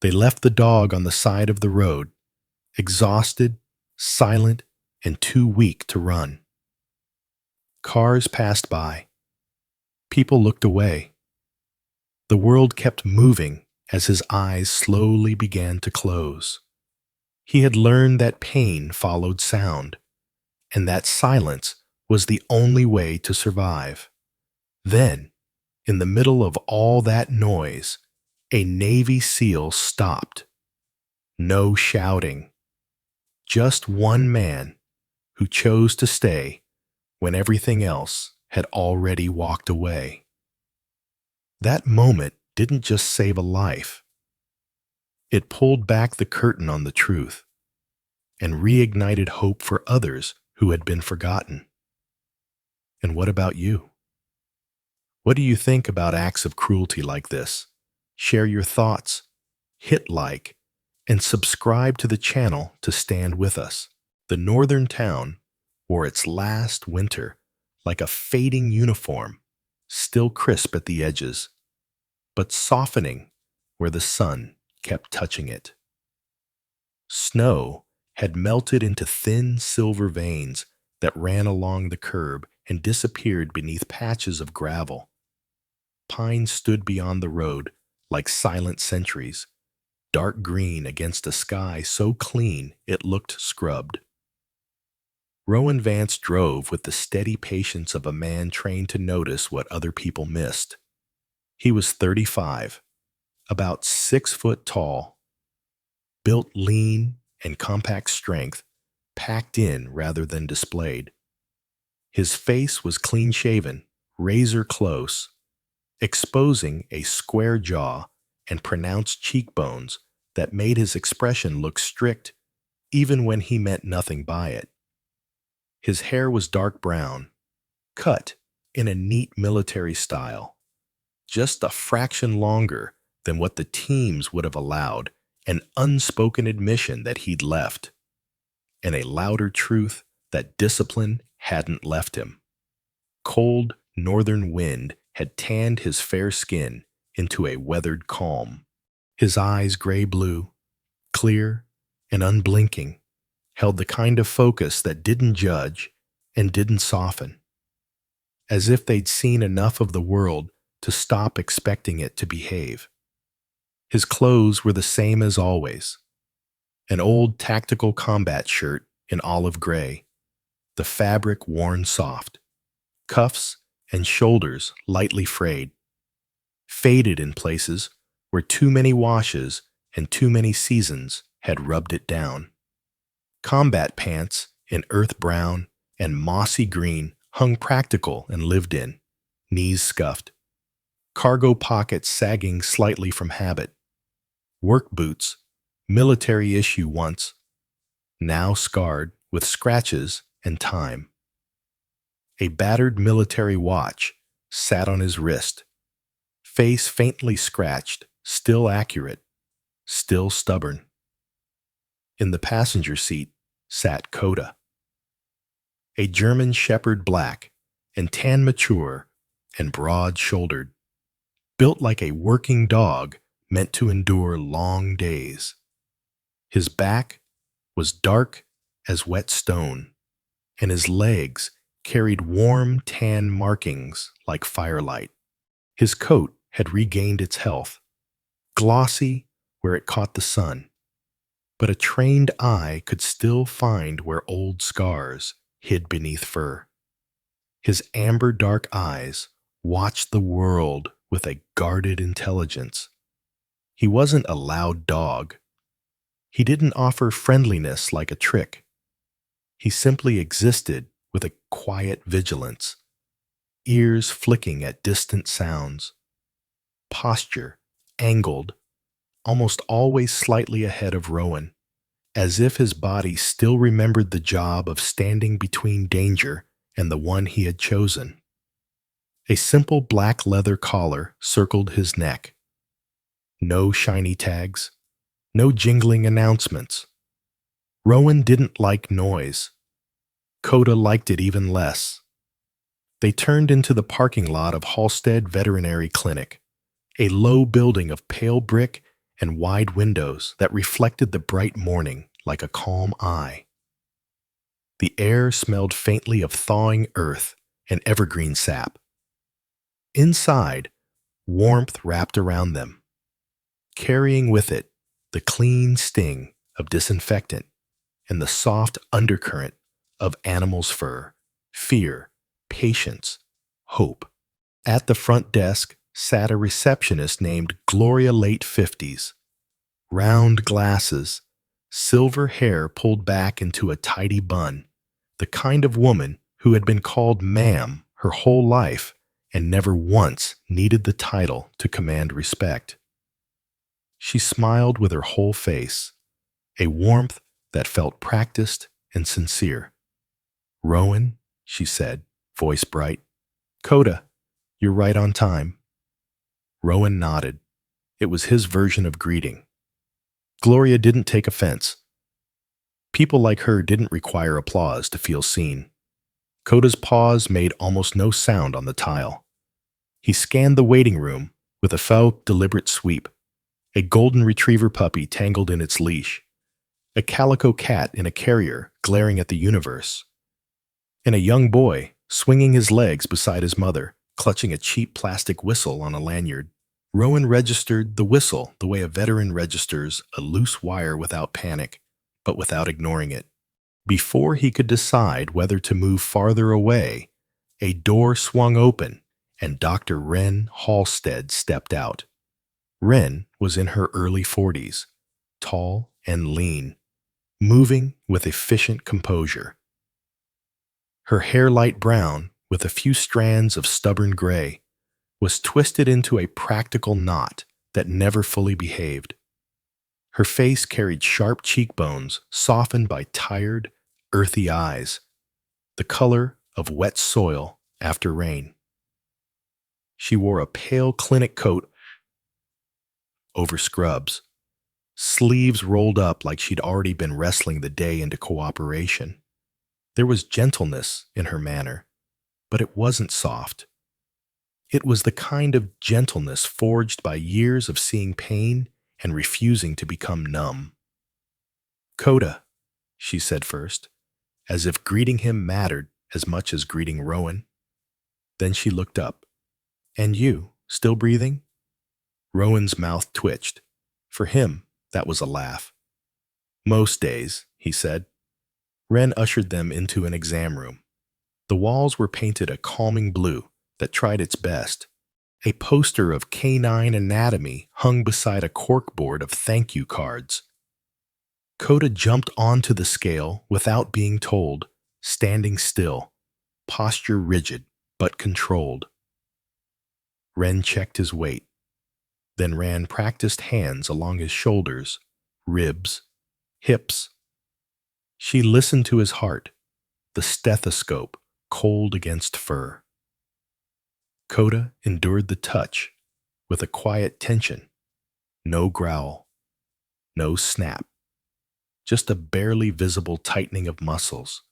They left the dog on the side of the road, exhausted, silent, and too weak to run. Cars passed by. People looked away. The world kept moving as his eyes slowly began to close. He had learned that pain followed sound, and that silence was the only way to survive. Then, in the middle of all that noise, a Navy SEAL stopped. No shouting. Just one man who chose to stay when everything else had already walked away. That moment didn't just save a life. It pulled back the curtain on the truth and reignited hope for others who had been forgotten. And what about you? What do you think about acts of cruelty like this? Share your thoughts, hit like, and subscribe to the channel to stand with us. The northern town wore its last winter like a fading uniform, still crisp at the edges, but softening where the sun kept touching it. Snow had melted into thin silver veins that ran along the curb and disappeared beneath patches of gravel. Pines stood beyond the road like silent sentries, dark green against a sky so clean it looked scrubbed. Rowan Vance drove with the steady patience of a man trained to notice what other people missed. He was 35, about 6 foot tall, built lean and compact strength, packed in rather than displayed. His face was clean-shaven, razor close, exposing a square jaw and pronounced cheekbones that made his expression look strict even when he meant nothing by it. His hair was dark brown, cut in a neat military style, just a fraction longer than what the teams would have allowed, an unspoken admission that he'd left, and a louder truth that discipline hadn't left him. Cold northern wind had tanned his fair skin into a weathered calm. His eyes gray-blue, clear and unblinking, held the kind of focus that didn't judge and didn't soften, as if they'd seen enough of the world to stop expecting it to behave. His clothes were the same as always, an old tactical combat shirt in olive gray, the fabric worn soft, cuffs and shoulders lightly frayed, faded in places where too many washes and too many seasons had rubbed it down. Combat pants in earth brown and mossy green hung practical and lived in, knees scuffed, cargo pockets sagging slightly from habit, work boots, military issue once, now scarred with scratches and time. A battered military watch sat on his wrist, face faintly scratched, still accurate, still stubborn. In the passenger seat sat Coda, a German Shepherd black and tan mature and broad-shouldered, built like a working dog meant to endure long days. His back was dark as wet stone, and his legs carried warm tan markings like firelight. His coat had regained its health, glossy where it caught the sun, but a trained eye could still find where old scars hid beneath fur. His amber-dark eyes watched the world with a guarded intelligence. He wasn't a loud dog. He didn't offer friendliness like a trick. He simply existed with a quiet vigilance, ears flicking at distant sounds, posture angled, almost always slightly ahead of Rowan, as if his body still remembered the job of standing between danger and the one he had chosen. A simple black leather collar circled his neck. No shiny tags, no jingling announcements. Rowan didn't like noise. Coda liked it even less. They turned into the parking lot of Halstead Veterinary Clinic, a low building of pale brick and wide windows that reflected the bright morning like a calm eye. The air smelled faintly of thawing earth and evergreen sap. Inside, warmth wrapped around them, carrying with it the clean sting of disinfectant and the soft undercurrent of animal's fur, fear, patience, hope. At the front desk sat a receptionist named Gloria, late 50s. Round glasses, silver hair pulled back into a tidy bun, the kind of woman who had been called ma'am her whole life and never once needed the title to command respect. She smiled with her whole face, a warmth that felt practiced and sincere. "Rowan," she said, voice bright. "Coda, you're right on time." Rowan nodded. It was his version of greeting. Gloria didn't take offense. People like her didn't require applause to feel seen. Coda's paws made almost no sound on the tile. He scanned the waiting room with a faux, deliberate sweep. A golden retriever puppy tangled in its leash, a calico cat in a carrier glaring at the universe, and a young boy swinging his legs beside his mother, clutching a cheap plastic whistle on a lanyard. Rowan registered the whistle the way a veteran registers a loose wire without panic, but without ignoring it. Before he could decide whether to move farther away, a door swung open and Dr. Wren Halstead stepped out. Wren was in her early 40s, tall and lean, moving with efficient composure. Her hair light brown, with a few strands of stubborn gray, was twisted into a practical knot that never fully behaved. Her face carried sharp cheekbones softened by tired, earthy eyes, the color of wet soil after rain. She wore a pale clinic coat over scrubs, sleeves rolled up like she'd already been wrestling the day into cooperation. There was gentleness in her manner, but it wasn't soft. It was the kind of gentleness forged by years of seeing pain and refusing to become numb. "Coda," she said first, as if greeting him mattered as much as greeting Rowan. Then she looked up. "And you, still breathing?" Rowan's mouth twitched. For him, that was a laugh. "Most days," he said. Wren ushered them into an exam room. The walls were painted a calming blue that tried its best. A poster of canine anatomy hung beside a corkboard of thank you cards. Coda jumped onto the scale without being told, standing still, posture rigid but controlled. Wren checked his weight, then ran practiced hands along his shoulders, ribs, hips. She listened to his heart, the stethoscope cold against fur. Coda endured the touch with a quiet tension. No growl, no snap, just a barely visible tightening of muscles,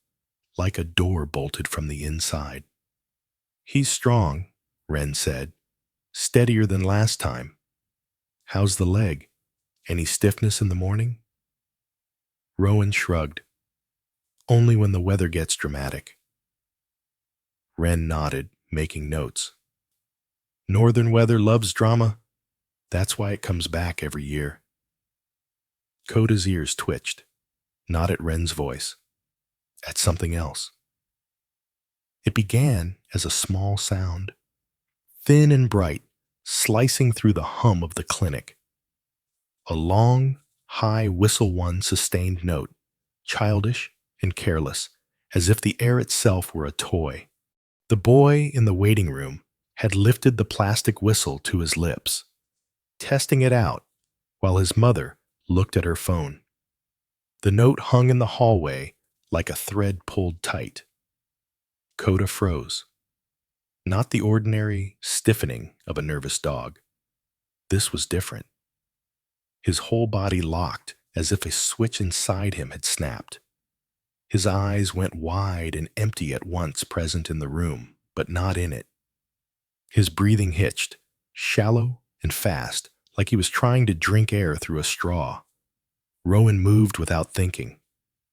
like a door bolted from the inside. "He's strong," Wren said, "steadier than last time. How's the leg? Any stiffness in the morning?" Rowan shrugged. "Only when the weather gets dramatic." Wren nodded, making notes. "Northern weather loves drama. That's why it comes back every year." Coda's ears twitched, not at Wren's voice, at something else. It began as a small sound, thin and bright, slicing through the hum of the clinic. A long, high whistle one sustained note, childish and careless, as if the air itself were a toy. The boy in the waiting room had lifted the plastic whistle to his lips, testing it out, while his mother looked at her phone. The note hung in the hallway like a thread pulled tight. Coda froze. Not the ordinary stiffening of a nervous dog. This was different. His whole body locked as if a switch inside him had snapped. His eyes went wide and empty at once, present in the room, but not in it. His breathing hitched, shallow and fast, like he was trying to drink air through a straw. Rowan moved without thinking.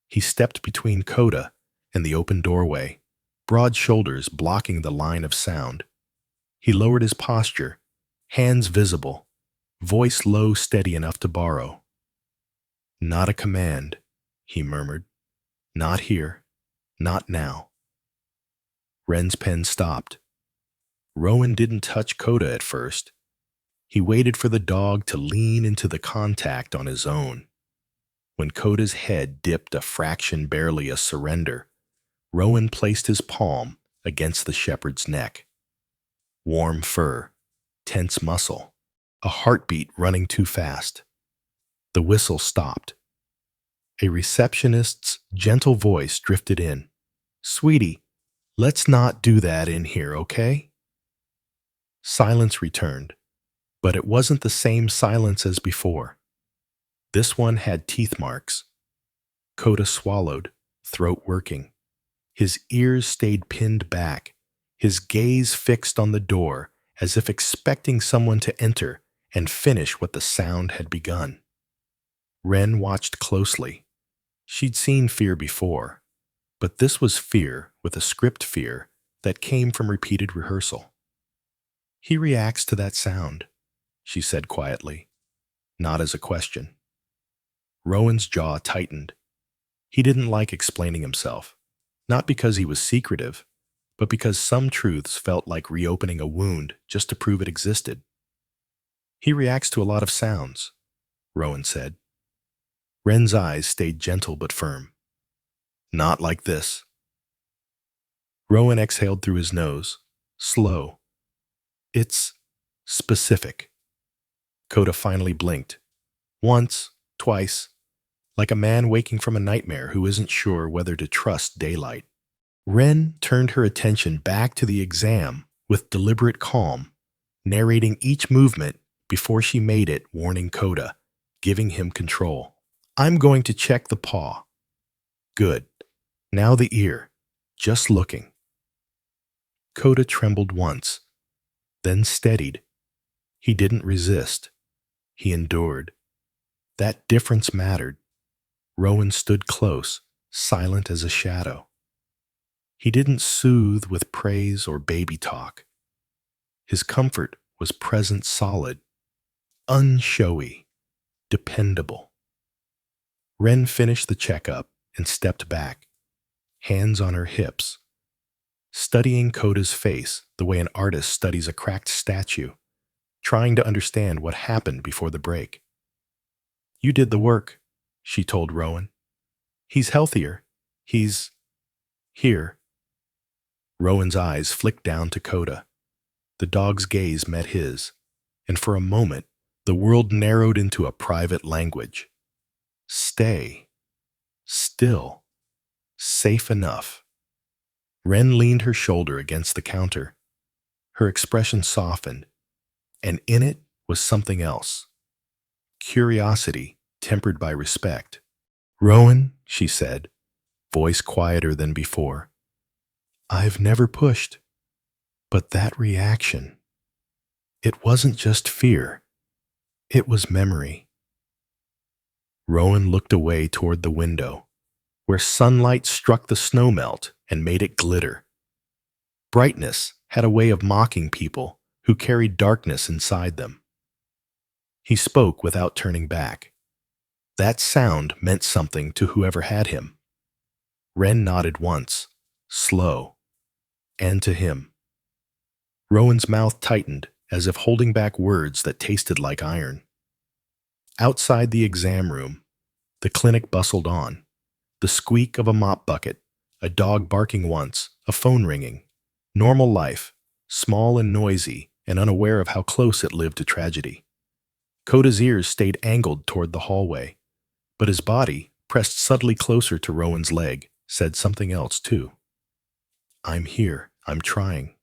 He stepped between Coda and the open doorway, broad shoulders blocking the line of sound. He lowered his posture, hands visible, voice low, steady enough to borrow. "Not a command," he murmured. "Not here. Not now." Ren's pen stopped. Rowan didn't touch Coda at first. He waited for the dog to lean into the contact on his own. When Coda's head dipped a fraction, barely a surrender, Rowan placed his palm against the shepherd's neck. Warm fur, tense muscle, a heartbeat running too fast. The whistle stopped. A receptionist's gentle voice drifted in. "Sweetie, let's not do that in here, okay?" Silence returned, but it wasn't the same silence as before. This one had teeth marks. Coda swallowed, throat working. His ears stayed pinned back, his gaze fixed on the door as if expecting someone to enter and finish what the sound had begun. Ren watched closely. She'd seen fear before, but this was fear with a script fear that came from repeated rehearsal. "He reacts to that sound," she said quietly, not as a question. Rowan's jaw tightened. He didn't like explaining himself, not because he was secretive, but because some truths felt like reopening a wound just to prove it existed. "He reacts to a lot of sounds," Rowan said. Ren's eyes stayed gentle but firm. "Not like this." Rowan exhaled through his nose, slow. "It's specific." Coda finally blinked. Once, twice, like a man waking from a nightmare who isn't sure whether to trust daylight. Ren turned her attention back to the exam with deliberate calm, narrating each movement before she made it, warning Coda, giving him control. "I'm going to check the paw." "Good. Now the ear. Just looking." Coda trembled once, then steadied. He didn't resist. He endured. That difference mattered. Rowan stood close, silent as a shadow. He didn't soothe with praise or baby talk. His comfort was present, solid, unshowy, dependable. Ren finished the checkup and stepped back, hands on her hips, studying Coda's face the way an artist studies a cracked statue, trying to understand what happened before the break. "You did the work," she told Rowan. "He's healthier. He's here." Rowan's eyes flicked down to Coda. The dog's gaze met his, and for a moment, the world narrowed into a private language. Stay. Still. Safe enough. Ren leaned her shoulder against the counter. Her expression softened, and in it was something else. Curiosity tempered by respect. "Rowan," she said, voice quieter than before, "I've never pushed, but that reaction, it wasn't just fear, it was memory." Rowan looked away toward the window, where sunlight struck the snowmelt and made it glitter. Brightness had a way of mocking people who carried darkness inside them. He spoke without turning back. That sound meant something to whoever had him. Ren nodded once, slow, and to him. Rowan's mouth tightened as if holding back words that tasted like iron. Outside the exam room, the clinic bustled on. The squeak of a mop bucket, a dog barking once, a phone ringing. Normal life, small and noisy and unaware of how close it lived to tragedy. Coda's ears stayed angled toward the hallway, but his body, pressed subtly closer to Rowan's leg, said something else too. "I'm here. I'm trying."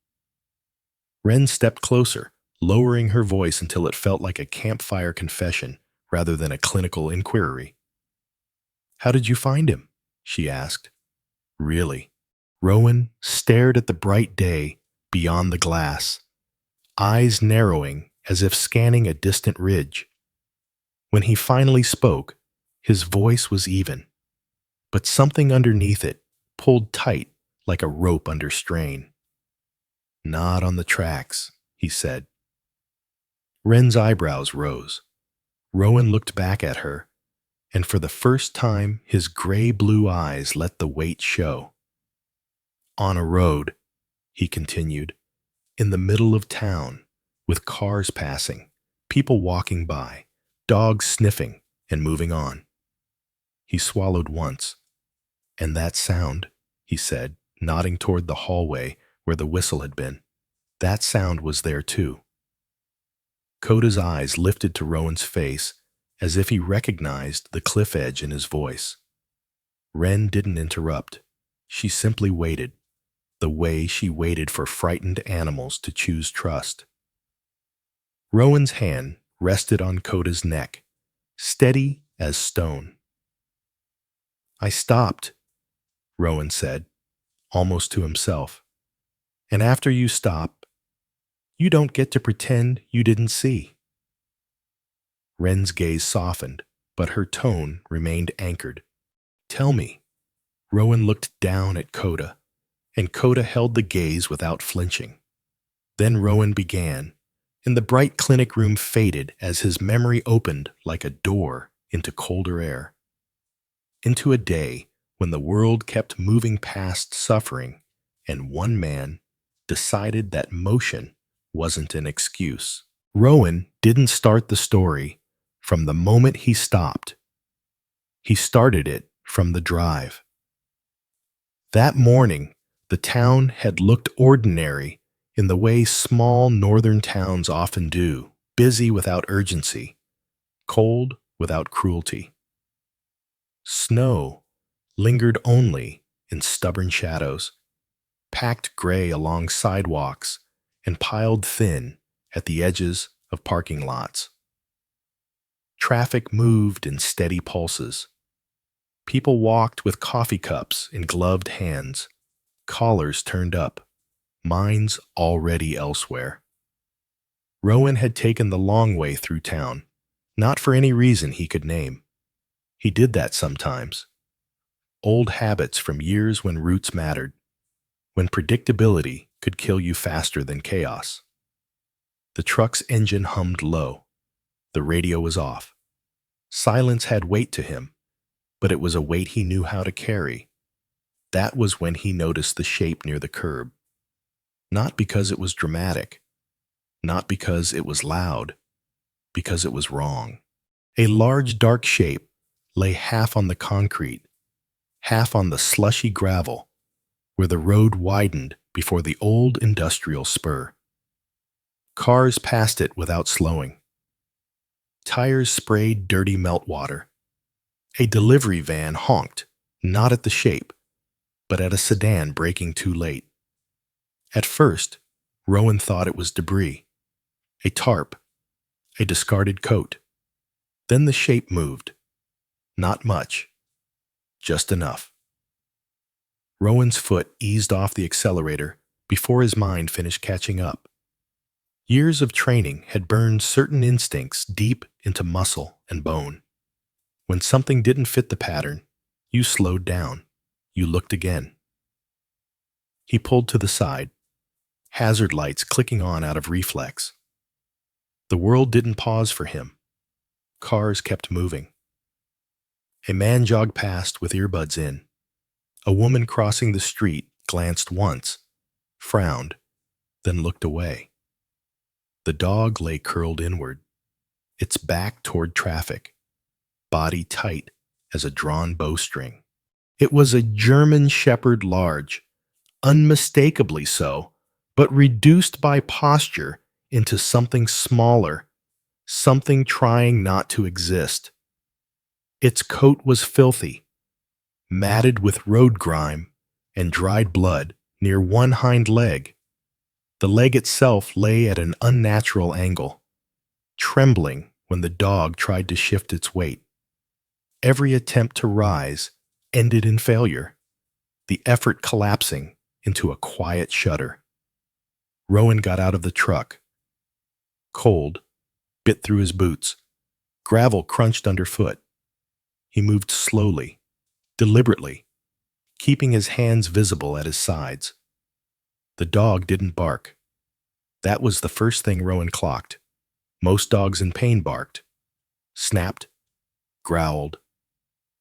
Ren stepped closer, lowering her voice until it felt like a campfire confession rather than a clinical inquiry. "How did you find him?" she asked. "Really?" Rowan stared at the bright day beyond the glass, eyes narrowing as if scanning a distant ridge. When he finally spoke, his voice was even, but something underneath it pulled tight like a rope under strain. "Not on the tracks," he said. Wren's eyebrows rose. Rowan looked back at her, and for the first time his gray-blue eyes let the weight show. "On a road," he continued, "in the middle of town, with cars passing, people walking by, dogs sniffing and moving on." He swallowed once. "And that sound," he said, nodding toward the hallway where the whistle had been. "That sound was there too." Coda's eyes lifted to Rowan's face as if he recognized the cliff edge in his voice. Wren didn't interrupt. She simply waited, the way she waited for frightened animals to choose trust. Rowan's hand rested on Coda's neck, steady as stone. "I stopped," Rowan said, almost to himself. "And after you stop, you don't get to pretend you didn't see." Wren's gaze softened, but her tone remained anchored. "Tell me." Rowan looked down at Coda, and Coda held the gaze without flinching. Then Rowan began, and the bright clinic room faded as his memory opened like a door into colder air. Into a day when the world kept moving past suffering, and one man decided that motion wasn't an excuse. Rowan didn't start the story from the moment he stopped. He started it from the drive. That morning, the town had looked ordinary in the way small northern towns often do, busy without urgency, cold without cruelty. Snow lingered only in stubborn shadows, packed gray along sidewalks and piled thin at the edges of parking lots. Traffic moved in steady pulses. People walked with coffee cups in gloved hands, collars turned up, minds already elsewhere. Rowan had taken the long way through town, not for any reason he could name. He did that sometimes. Old habits from years when roots mattered, when predictability could kill you faster than chaos. The truck's engine hummed low. The radio was off. Silence had weight to him, but it was a weight he knew how to carry. That was when he noticed the shape near the curb. Not because it was dramatic, not because it was loud, because it was wrong. A large dark shape lay half on the concrete, half on the slushy gravel, where the road widened before the old industrial spur. Cars passed it without slowing. Tires sprayed dirty meltwater. A delivery van honked, not at the shape, but at a sedan braking too late. At first, Rowan thought it was debris, a tarp, a discarded coat. Then the shape moved. Not much, just enough. Rowan's foot eased off the accelerator before his mind finished catching up. Years of training had burned certain instincts deep into muscle and bone. When something didn't fit the pattern, you slowed down. You looked again. He pulled to the side, hazard lights clicking on out of reflex. The world didn't pause for him. Cars kept moving. A man jogged past with earbuds in. A woman crossing the street glanced once, frowned, then looked away. The dog lay curled inward, its back toward traffic, body tight as a drawn bowstring. It was a German Shepherd large, unmistakably so, but reduced by posture into something smaller, something trying not to exist. Its coat was filthy, matted with road grime and dried blood near one hind leg. The leg itself lay at an unnatural angle, trembling when the dog tried to shift its weight. Every attempt to rise ended in failure, the effort collapsing into a quiet shudder. Rowan got out of the truck. Cold, bit through his boots. Gravel crunched underfoot. He moved slowly, deliberately, keeping his hands visible at his sides. The dog didn't bark. That was the first thing Rowan clocked. Most dogs in pain barked, snapped, growled.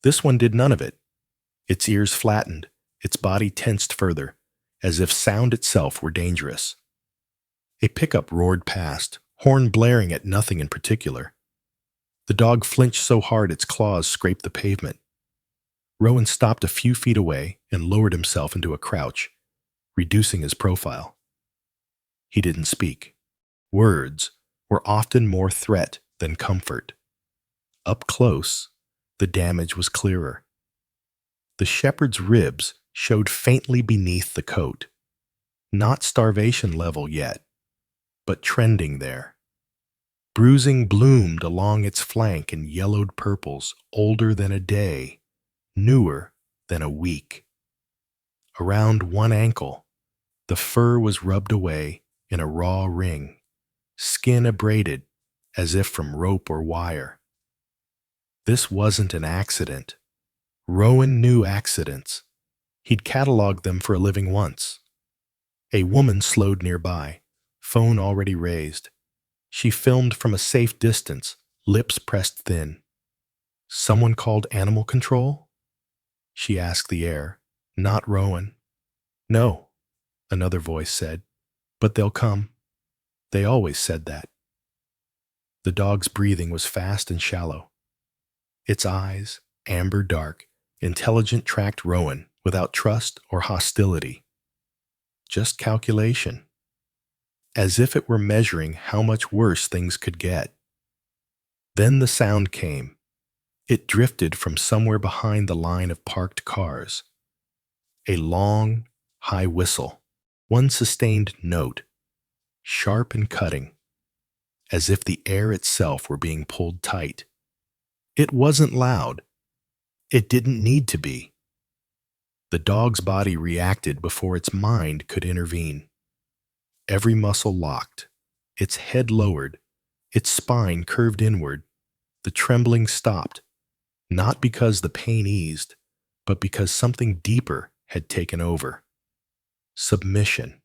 This one did none of it. Its ears flattened, its body tensed further, as if sound itself were dangerous. A pickup roared past, horn blaring at nothing in particular. The dog flinched so hard its claws scraped the pavement. Rowan stopped a few feet away and lowered himself into a crouch, reducing his profile. He didn't speak. Words were often more threat than comfort. Up close, the damage was clearer. The shepherd's ribs showed faintly beneath the coat. Not starvation level yet, but trending there. Bruising bloomed along its flank in yellowed purples, older than a day, newer than a week. Around one ankle, the fur was rubbed away in a raw ring, skin abraded as if from rope or wire. This wasn't an accident. Rowan knew accidents. He'd cataloged them for a living once. A woman slowed nearby, phone already raised. She filmed from a safe distance, lips pressed thin. "Someone called animal control?" She asked the air, not Rowan. "No," another voice said, "but they'll come." They always said that. The dog's breathing was fast and shallow. Its eyes, amber dark, intelligent, tracked Rowan without trust or hostility. Just calculation. As if it were measuring how much worse things could get. Then the sound came. It drifted from somewhere behind the line of parked cars. A long, high whistle, one sustained note, sharp and cutting, as if the air itself were being pulled tight. It wasn't loud. It didn't need to be. The dog's body reacted before its mind could intervene. Every muscle locked, its head lowered, its spine curved inward. The trembling stopped, not because the pain eased, but because something deeper had taken over. Submission.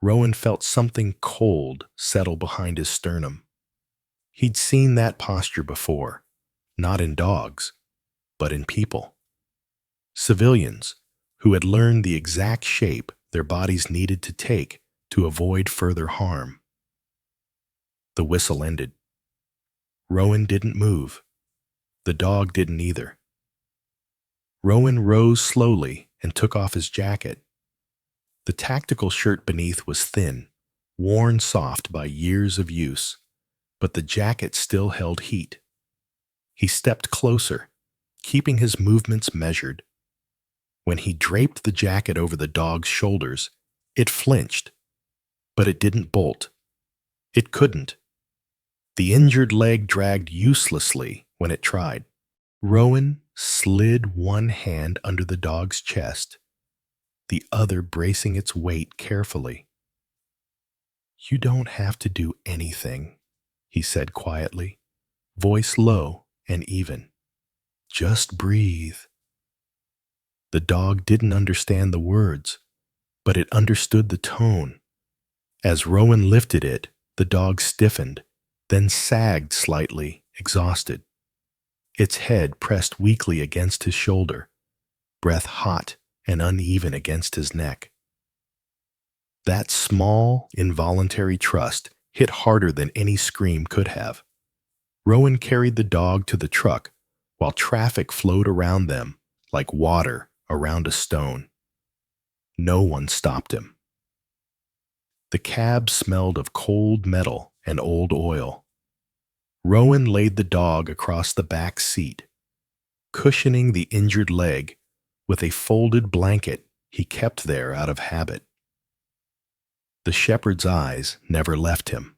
Rowan felt something cold settle behind his sternum. He'd seen that posture before, not in dogs, but in people. Civilians who had learned the exact shape their bodies needed to take to avoid further harm. The whistle ended. Rowan didn't move. The dog didn't either. Rowan rose slowly and took off his jacket. The tactical shirt beneath was thin, worn soft by years of use, but the jacket still held heat. He stepped closer, keeping his movements measured. When he draped the jacket over the dog's shoulders, it flinched, but it didn't bolt. It couldn't. The injured leg dragged uselessly when it tried. Rowan slid one hand under the dog's chest, the other bracing its weight carefully. "You don't have to do anything," he said quietly, voice low and even. "Just breathe." The dog didn't understand the words, but it understood the tone. As Rowan lifted it, the dog stiffened, then sagged slightly, exhausted. Its head pressed weakly against his shoulder, breath hot and uneven against his neck. That small, involuntary trust hit harder than any scream could have. Rowan carried the dog to the truck while traffic flowed around them like water around a stone. No one stopped him. The cab smelled of cold metal and old oil. Rowan laid the dog across the back seat, cushioning the injured leg with a folded blanket he kept there out of habit. The shepherd's eyes never left him.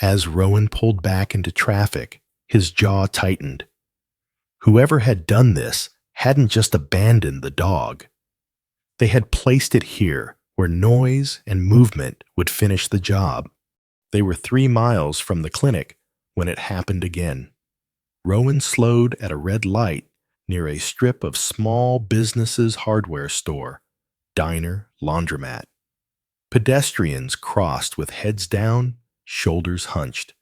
As Rowan pulled back into traffic, his jaw tightened. Whoever had done this hadn't just abandoned the dog. They had placed it here where noise and movement would finish the job. They were 3 miles from the clinic when it happened again. Rowan slowed at a red light near a strip of small businesses hardware store, diner, laundromat. Pedestrians crossed with heads down, shoulders hunched.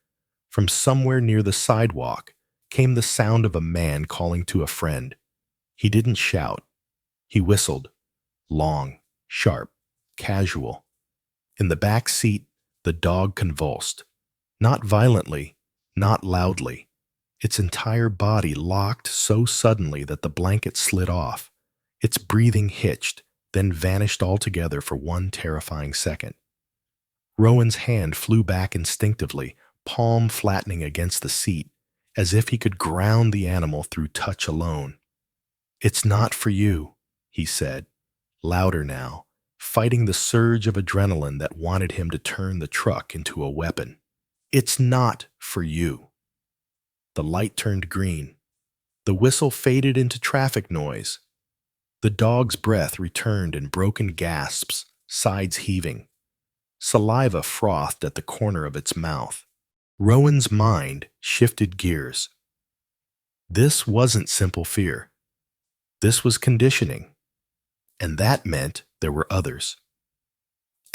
From somewhere near the sidewalk came the sound of a man calling to a friend. He didn't shout. He whistled. Long, sharp, casual. In the back seat, the dog convulsed. Not violently, not loudly. Its entire body locked so suddenly that the blanket slid off. Its breathing hitched, then vanished altogether for one terrifying second. Rowan's hand flew back instinctively, palm flattening against the seat, as if he could ground the animal through touch alone. "It's not for you," he said, louder now, fighting the surge of adrenaline that wanted him to turn the truck into a weapon. "It's not for you." The light turned green. The whistle faded into traffic noise. The dog's breath returned in broken gasps, sides heaving. Saliva frothed at the corner of its mouth. Rowan's mind shifted gears. This wasn't simple fear. This was conditioning. And that meant there were others.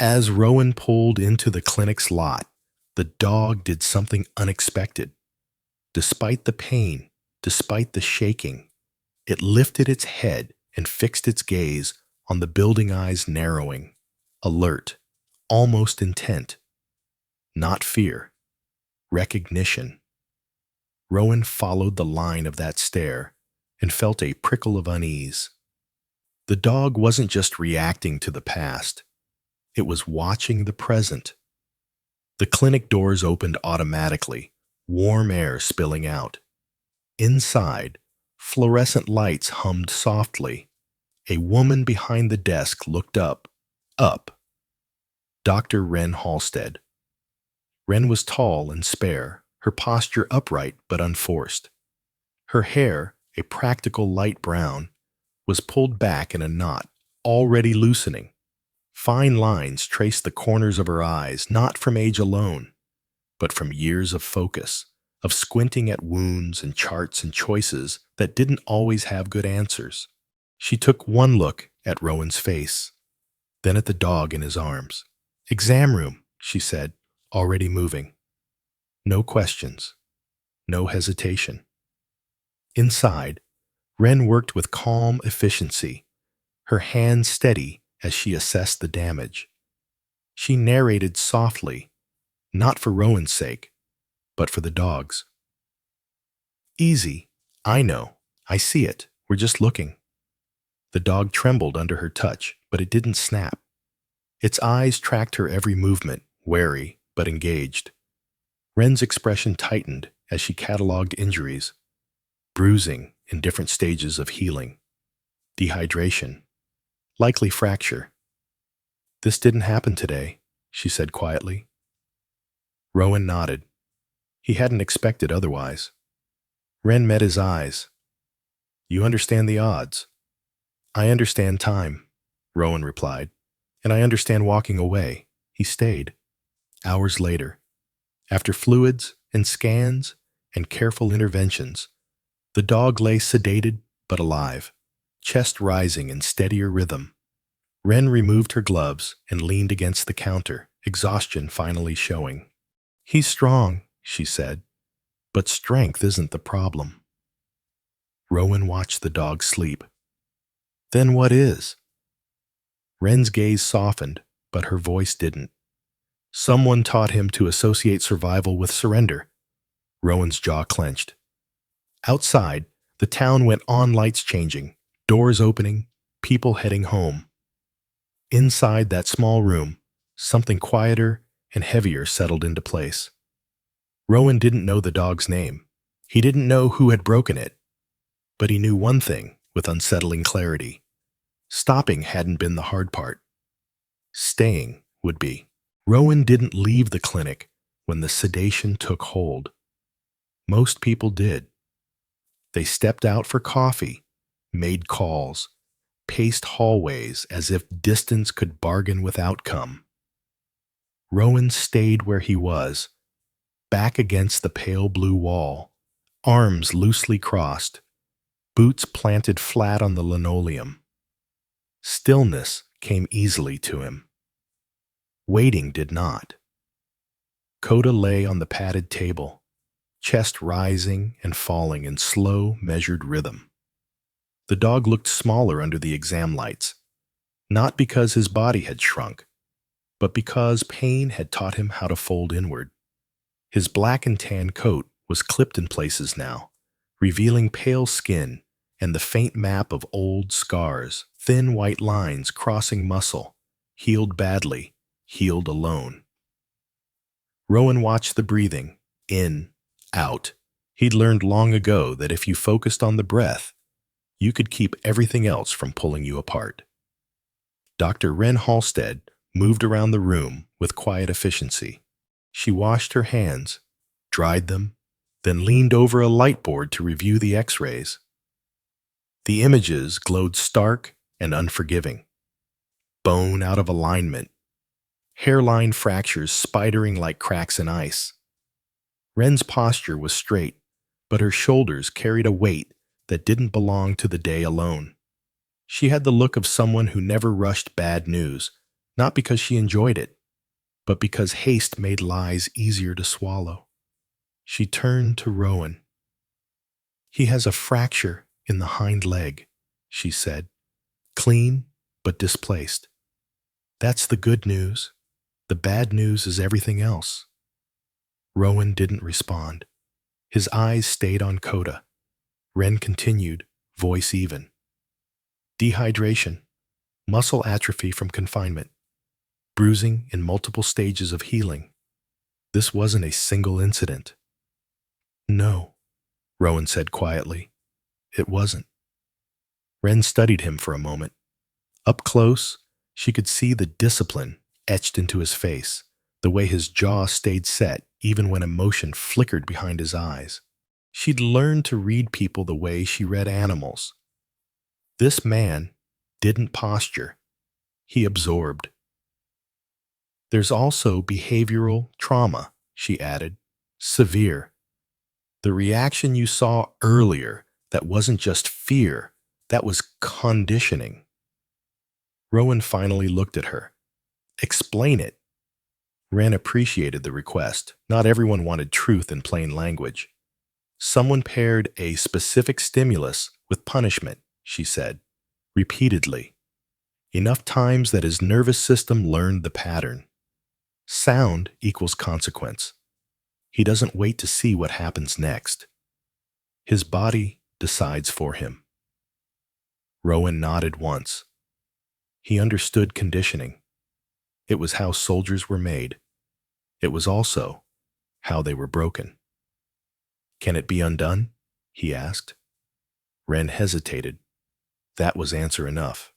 As Rowan pulled into the clinic's lot, the dog did something unexpected. Despite the pain, despite the shaking, it lifted its head and fixed its gaze on the building eyes narrowing, alert, almost intent. Not fear, recognition. Rowan followed the line of that stare and felt a prickle of unease. The dog wasn't just reacting to the past. It was watching the present. The clinic doors opened automatically, warm air spilling out. Inside, fluorescent lights hummed softly. A woman behind the desk looked up. Dr. Wren Halstead. Wren was tall and spare, her posture upright but unforced. Her hair, a practical light brown, was pulled back in a knot, already loosening. Fine lines traced the corners of her eyes, not from age alone, but from years of focus, of squinting at wounds and charts and choices that didn't always have good answers. She took one look at Rowan's face, then at the dog in his arms. "Exam room," she said, already moving. No questions, no hesitation. Inside, Wren worked with calm efficiency, her hands steady as she assessed the damage. She narrated softly, not for Rowan's sake, but for the dog's. "Easy. I know. I see it. We're just looking." The dog trembled under her touch, but it didn't snap. Its eyes tracked her every movement, wary but engaged. Wren's expression tightened as she cataloged injuries. Bruising in different stages of healing. Dehydration. Likely fracture. "This didn't happen today," she said quietly. Rowan nodded. He hadn't expected otherwise. Wren met his eyes. "You understand the odds." "I understand time," Rowan replied. "And I understand walking away." He stayed. Hours later, after fluids and scans and careful interventions, the dog lay sedated but alive, chest rising in steadier rhythm. Wren removed her gloves and leaned against the counter, exhaustion finally showing. "He's strong," she said, "but strength isn't the problem." Rowan watched the dog sleep. "Then what is?" Wren's gaze softened, but her voice didn't. "Someone taught him to associate survival with surrender." Rowan's jaw clenched. Outside, the town went on, lights changing, doors opening, people heading home. Inside that small room, something quieter and heavier settled into place. Rowan didn't know the dog's name. He didn't know who had broken it. But he knew one thing with unsettling clarity. Stopping hadn't been the hard part. Staying would be. Rowan didn't leave the clinic when the sedation took hold. Most people did. They stepped out for coffee, made calls, paced hallways as if distance could bargain with outcome. Rowan stayed where he was, back against the pale blue wall, arms loosely crossed, boots planted flat on the linoleum. Stillness came easily to him. Waiting did not. Coda lay on the padded table, chest rising and falling in slow, measured rhythm. The dog looked smaller under the exam lights, not because his body had shrunk, but because pain had taught him how to fold inward. His black and tan coat was clipped in places now, revealing pale skin and the faint map of old scars, thin white lines crossing muscle, healed badly, healed alone. Rowan watched the breathing, in, out. He'd learned long ago that if you focused on the breath, you could keep everything else from pulling you apart. Dr. Wren Halstead moved around the room with quiet efficiency. She washed her hands, dried them, then leaned over a light board to review the x-rays. The images glowed stark and unforgiving. Bone out of alignment, hairline fractures spidering like cracks in ice. Wren's posture was straight, but her shoulders carried a weight that didn't belong to the day alone. She had the look of someone who never rushed bad news, not because she enjoyed it, but because haste made lies easier to swallow. She turned to Rowan. "He has a fracture in the hind leg," she said, "clean but displaced. That's the good news. The bad news is everything else." Rowan didn't respond. His eyes stayed on Coda. Wren continued, voice even. "Dehydration, muscle atrophy from confinement, bruising in multiple stages of healing. This wasn't a single incident." "No," Rowan said quietly. "It wasn't." Wren studied him for a moment. Up close, she could see the discipline etched into his face, the way his jaw stayed set even when emotion flickered behind his eyes. She'd learned to read people the way she read animals. This man didn't posture. He absorbed. "There's also behavioral trauma," she added. "Severe. The reaction you saw earlier, that wasn't just fear, that was conditioning." Rowan finally looked at her. "Explain it." Wren appreciated the request. Not everyone wanted truth in plain language. "Someone paired a specific stimulus with punishment," she said, repeatedly. Enough times that his nervous system learned the pattern. Sound equals consequence. He doesn't wait to see what happens next. His body decides for him. Rowan nodded once. He understood conditioning. It was how soldiers were made. It was also how they were broken. "Can it be undone?" he asked. Wren hesitated. That was answer enough.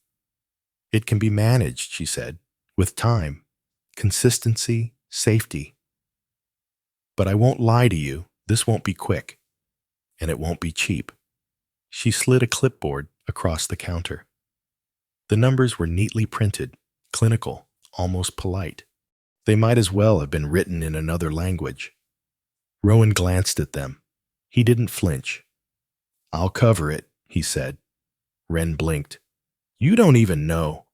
"It can be managed," she said, "with time, consistency, safety. But I won't lie to you, this won't be quick, and it won't be cheap." She slid a clipboard across the counter. The numbers were neatly printed, clinical, almost polite. They might as well have been written in another language. Rowan glanced at them. He didn't flinch. "I'll cover it," he said. Wren blinked. "You don't even know.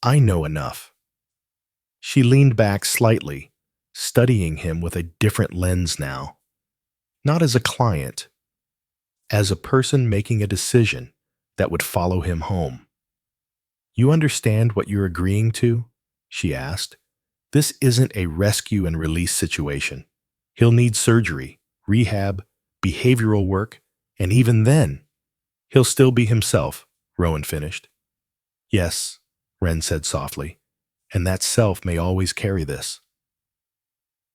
I know enough." She leaned back slightly, studying him with a different lens now. Not as a client, as a person making a decision that would follow him home. "You understand what you're agreeing to?" she asked. "This isn't a rescue and release situation. He'll need surgery, rehab, behavioral work, and even then, he'll still be himself," Rowan finished. "Yes," Wren said softly, "and that self may always carry this."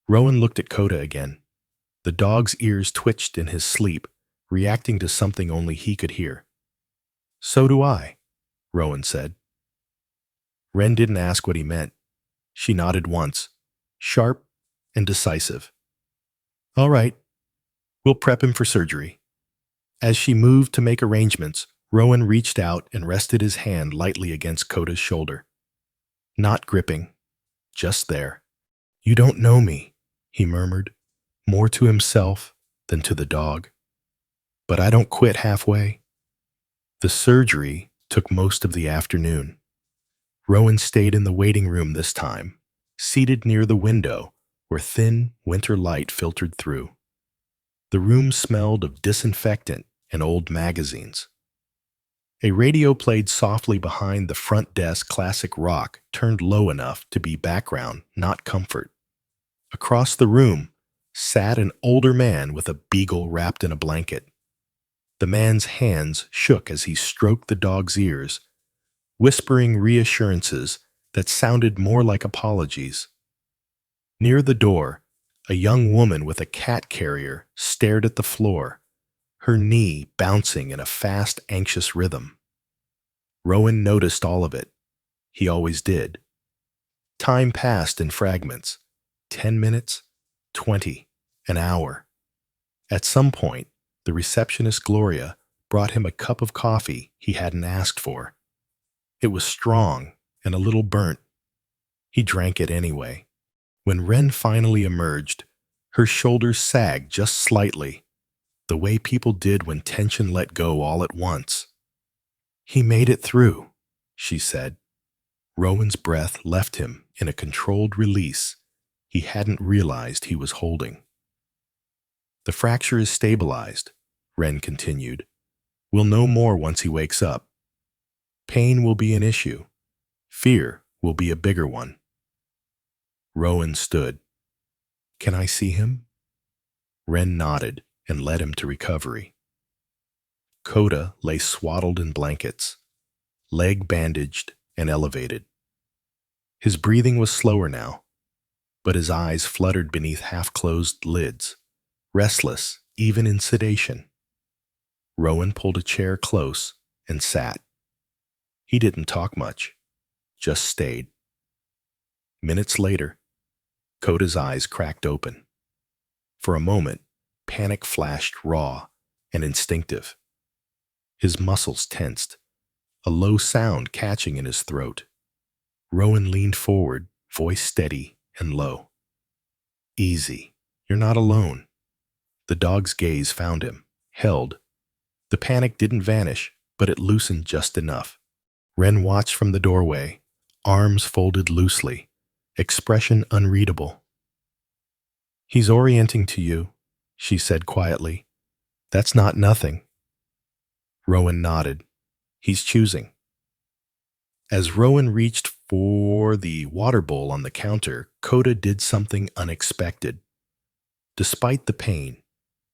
Rowan looked at Coda again. The dog's ears twitched in his sleep, reacting to something only he could hear. "So do I," Rowan said. Wren didn't ask what he meant. She nodded once, sharp and decisive. "All right, we'll prep him for surgery." As she moved to make arrangements, Rowan reached out and rested his hand lightly against Coda's shoulder. Not gripping, just there. You don't know me, he murmured, more to himself than to the dog. But I don't quit halfway. The surgery took most of the afternoon. Rowan stayed in the waiting room this time, seated near the window where thin winter light filtered through. The room smelled of disinfectant and old magazines. A radio played softly behind the front desk classic rock turned low enough to be background, not comfort. Across the room sat an older man with a beagle wrapped in a blanket. The man's hands shook as he stroked the dog's ears, whispering reassurances that sounded more like apologies. Near the door, a young woman with a cat carrier stared at the floor, her knee bouncing in a fast, anxious rhythm. Rowan noticed all of it. He always did. Time passed in fragments. 10 minutes, 20, an hour. At some point, the receptionist Gloria brought him a cup of coffee he hadn't asked for. It was strong and a little burnt. He drank it anyway. When Wren finally emerged, her shoulders sagged just slightly, the way people did when tension let go all at once. He made it through, she said. Rowan's breath left him in a controlled release he hadn't realized he was holding. The fracture is stabilized, Wren continued. We'll know more once he wakes up. Pain will be an issue. Fear will be a bigger one. Rowan stood. Can I see him? Wren nodded and led him to recovery. Coda lay swaddled in blankets, leg bandaged and elevated. His breathing was slower now, but his eyes fluttered beneath half-closed lids, restless even in sedation. Rowan pulled a chair close and sat. He didn't talk much, just stayed. Minutes later, Coda's eyes cracked open. For a moment, panic flashed raw and instinctive. His muscles tensed, a low sound catching in his throat. Rowan leaned forward, voice steady and low. Easy. You're not alone. The dog's gaze found him, held. The panic didn't vanish, but it loosened just enough. Wren watched from the doorway, arms folded loosely, expression unreadable. He's orienting to you, she said quietly. That's not nothing. Rowan nodded. He's choosing. As Rowan reached for the water bowl on the counter, Coda did something unexpected. Despite the pain,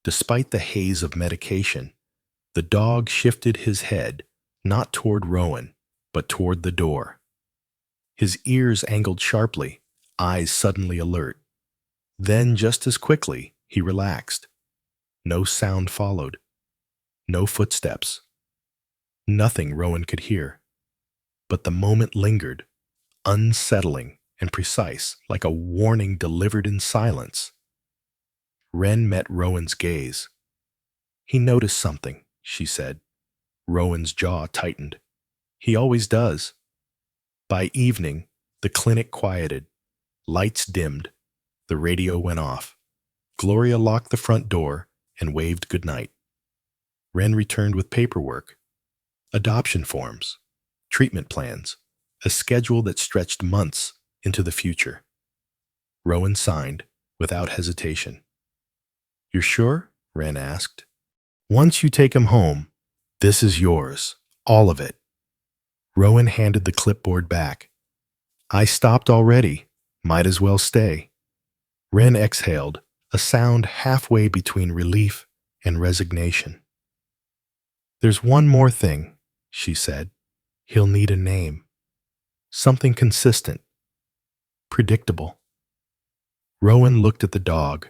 despite the haze of medication, the dog shifted his head, not toward Rowan, but toward the door. His ears angled sharply, eyes suddenly alert. Then, just as quickly, he relaxed. No sound followed. No footsteps. Nothing Rowan could hear. But the moment lingered, unsettling and precise, like a warning delivered in silence. Wren met Rowan's gaze. He noticed something, she said. Rowan's jaw tightened. He always does. By evening, the clinic quieted. Lights dimmed. The radio went off. Gloria locked the front door and waved goodnight. Wren returned with paperwork, adoption forms, treatment plans, a schedule that stretched months into the future. Rowan signed, without hesitation. You're sure? Wren asked. Once you take him home, this is yours, all of it. Rowan handed the clipboard back. I stopped already. Might as well stay. Wren exhaled, a sound halfway between relief and resignation. There's one more thing, she said. He'll need a name. Something consistent. Predictable. Rowan looked at the dog.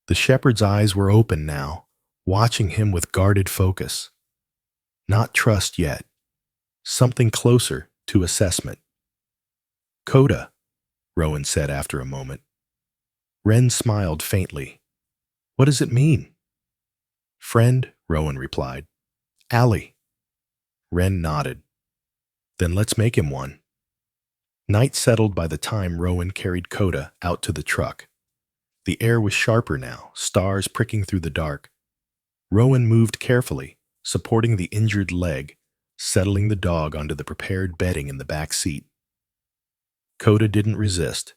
The shepherd's eyes were open now, watching him with guarded focus. Not trust yet. Something closer to assessment. Coda, Rowan said after a moment. Wren smiled faintly. What does it mean? Friend, Rowan replied. Allie. Wren nodded. Then let's make him one. Night settled by the time Rowan carried Coda out to the truck. The air was sharper now, stars pricking through the dark. Rowan moved carefully, supporting the injured leg, settling the dog onto the prepared bedding in the back seat. Coda didn't resist.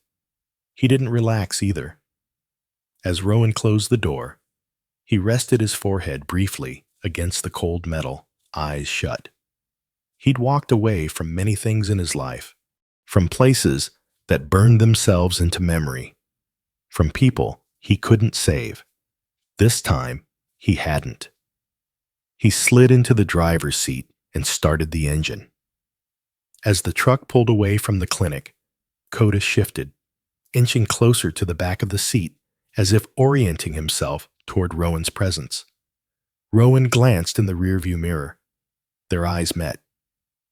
He didn't relax either. As Rowan closed the door, he rested his forehead briefly against the cold metal, eyes shut. He'd walked away from many things in his life, from places that burned themselves into memory, from people he couldn't save. This time, he hadn't. He slid into the driver's seat and started the engine. As the truck pulled away from the clinic, Coda shifted, inching closer to the back of the seat, as if orienting himself toward Rowan's presence. Rowan glanced in the rearview mirror. Their eyes met.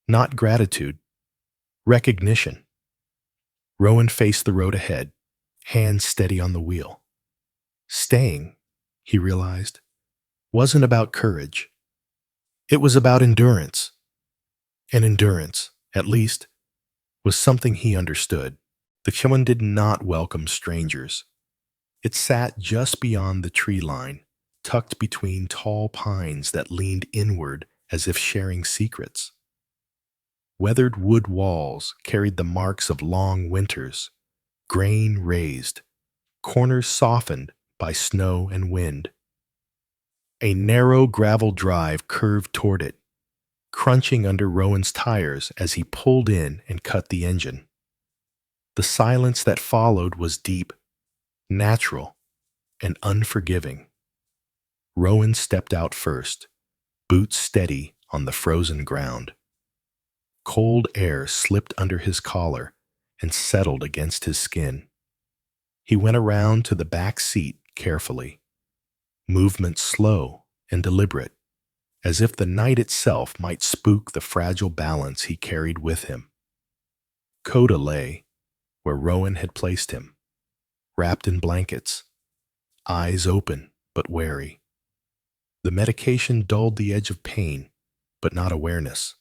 Not gratitude, recognition. Rowan faced the road ahead, hands steady on the wheel. Staying, he realized, wasn't about courage. It was about endurance. And endurance, at least, was something he understood. The cabin did not welcome strangers. It sat just beyond the tree line, tucked between tall pines that leaned inward as if sharing secrets. Weathered wood walls carried the marks of long winters, grain raised, corners softened by snow and wind. A narrow gravel drive curved toward it, crunching under Rowan's tires as he pulled in and cut the engine. The silence that followed was deep, natural, and unforgiving. Rowan stepped out first, boots steady on the frozen ground. Cold air slipped under his collar and settled against his skin. He went around to the back seat carefully, movement slow and deliberate, as if the night itself might spook the fragile balance he carried with him. Coda lay where Rowan had placed him, wrapped in blankets, eyes open but wary. The medication dulled the edge of pain, but not awareness.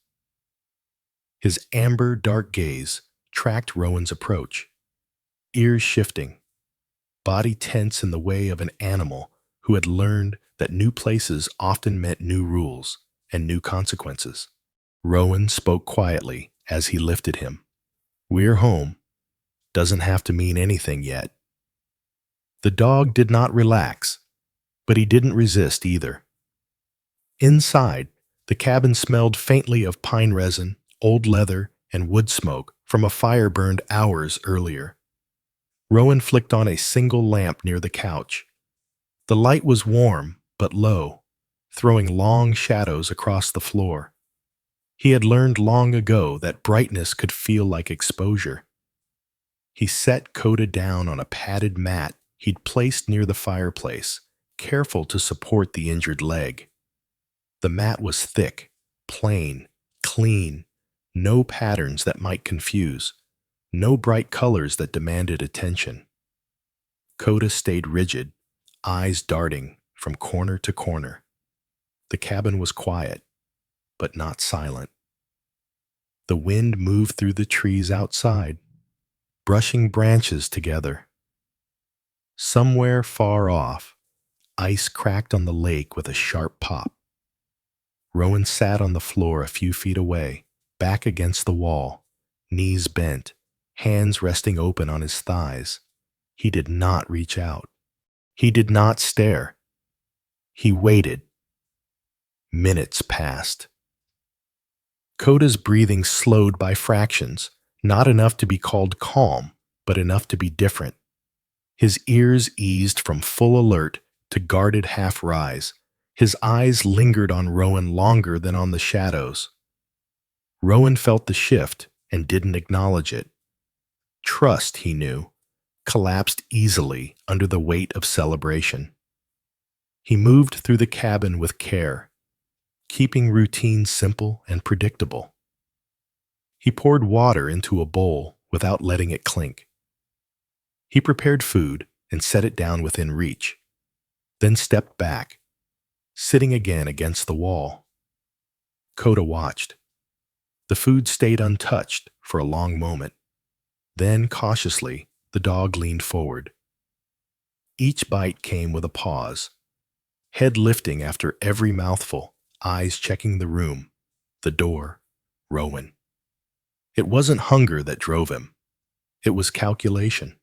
His amber, dark gaze tracked Rowan's approach, ears shifting, body tense in the way of an animal who had learned that new places often meant new rules and new consequences. Rowan spoke quietly as he lifted him. "We're home. Doesn't have to mean anything yet." The dog did not relax, but he didn't resist either. Inside, the cabin smelled faintly of pine resin, old leather, and wood smoke from a fire burned hours earlier. Rowan flicked on a single lamp near the couch. The light was warm but low, throwing long shadows across the floor. He had learned long ago that brightness could feel like exposure. He set Coda down on a padded mat he'd placed near the fireplace, careful to support the injured leg. The mat was thick, plain, clean, no patterns that might confuse, no bright colors that demanded attention. Coda stayed rigid, eyes darting from corner to corner. The cabin was quiet, but not silent. The wind moved through the trees outside, brushing branches together. Somewhere far off, ice cracked on the lake with a sharp pop. Rowan sat on the floor a few feet away, back against the wall, knees bent, hands resting open on his thighs. He did not reach out. He did not stare. He waited. Minutes passed. Coda's breathing slowed by fractions, not enough to be called calm, but enough to be different. His ears eased from full alert to guarded half-rise. His eyes lingered on Rowan longer than on the shadows. Rowan felt the shift and didn't acknowledge it. Trust, he knew, collapsed easily under the weight of celebration. He moved through the cabin with care, keeping routine simple and predictable. He poured water into a bowl without letting it clink. He prepared food and set it down within reach, then stepped back, sitting again against the wall. Coda watched. The food stayed untouched for a long moment. Then, cautiously, the dog leaned forward. Each bite came with a pause, head lifting after every mouthful, eyes checking the room, the door, Rowan. It wasn't hunger that drove him. It was calculation.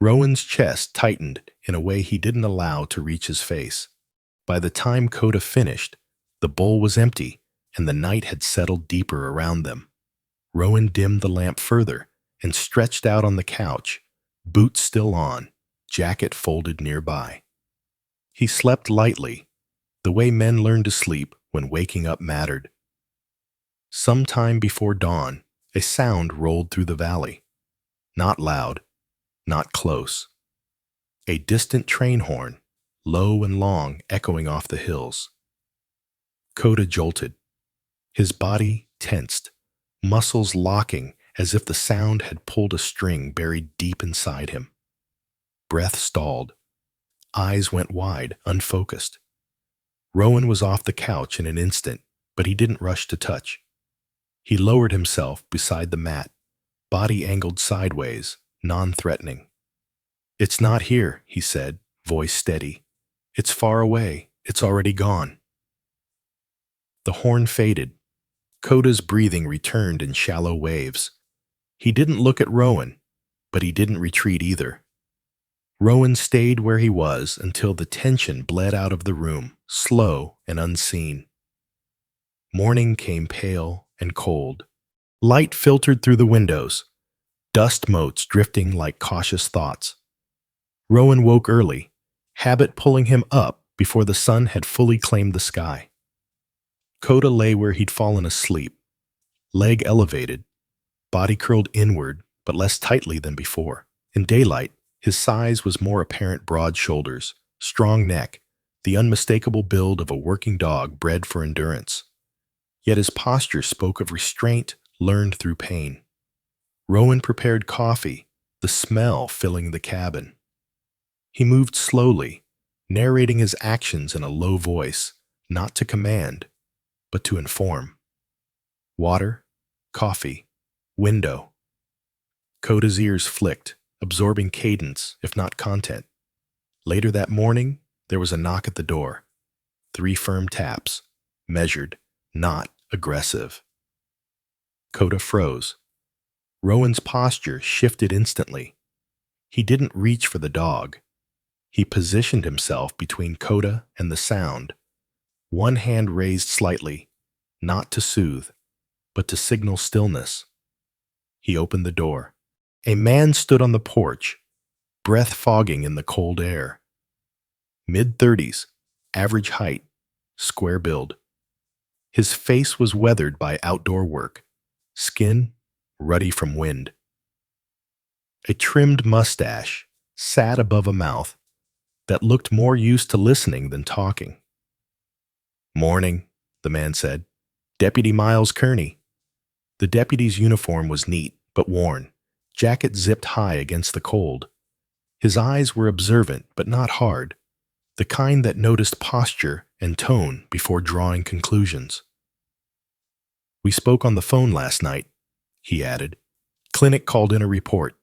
Rowan's chest tightened in a way he didn't allow to reach his face. By the time Coda finished, the bowl was empty and the night had settled deeper around them. Rowan dimmed the lamp further and stretched out on the couch, boots still on, jacket folded nearby. He slept lightly, the way men learn to sleep when waking up mattered. Sometime before dawn, a sound rolled through the valley. Not loud, not close. A distant train horn, low and long, echoing off the hills. Coda jolted. His body tensed, muscles locking as if the sound had pulled a string buried deep inside him. Breath stalled. Eyes went wide, unfocused. Rowan was off the couch in an instant, but he didn't rush to touch. He lowered himself beside the mat, body angled sideways, non-threatening. "It's not here," he said, voice steady. "It's far away. It's already gone." The horn faded. Coda's breathing returned in shallow waves. He didn't look at Rowan, but he didn't retreat either. Rowan stayed where he was until the tension bled out of the room, slow and unseen. Morning came pale and cold. Light filtered through the windows, dust motes drifting like cautious thoughts. Rowan woke early, habit pulling him up before the sun had fully claimed the sky. Coda lay where he'd fallen asleep, leg elevated, body curled inward but less tightly than before. In daylight, his size was more apparent: broad shoulders, strong neck, the unmistakable build of a working dog bred for endurance. Yet his posture spoke of restraint learned through pain. Rowan prepared coffee, the smell filling the cabin. He moved slowly, narrating his actions in a low voice, not to command, but to inform. Water, coffee, window. Coda's ears flicked, absorbing cadence, if not content. Later that morning, there was a knock at the door. 3 firm taps, measured, not aggressive. Coda froze. Rowan's posture shifted instantly. He didn't reach for the dog. He positioned himself between Coda and the sound, one hand raised slightly, not to soothe, but to signal stillness. He opened the door. A man stood on the porch, breath fogging in the cold air. Mid-30s, average height, square build. His face was weathered by outdoor work, skin ruddy from wind. A trimmed mustache sat above a mouth that looked more used to listening than talking. "Morning," the man said. "Deputy Miles Kearney." The deputy's uniform was neat but worn, jacket zipped high against the cold. His eyes were observant but not hard, the kind that noticed posture and tone before drawing conclusions. "We spoke on the phone last night," he added. "Clinic called in a report."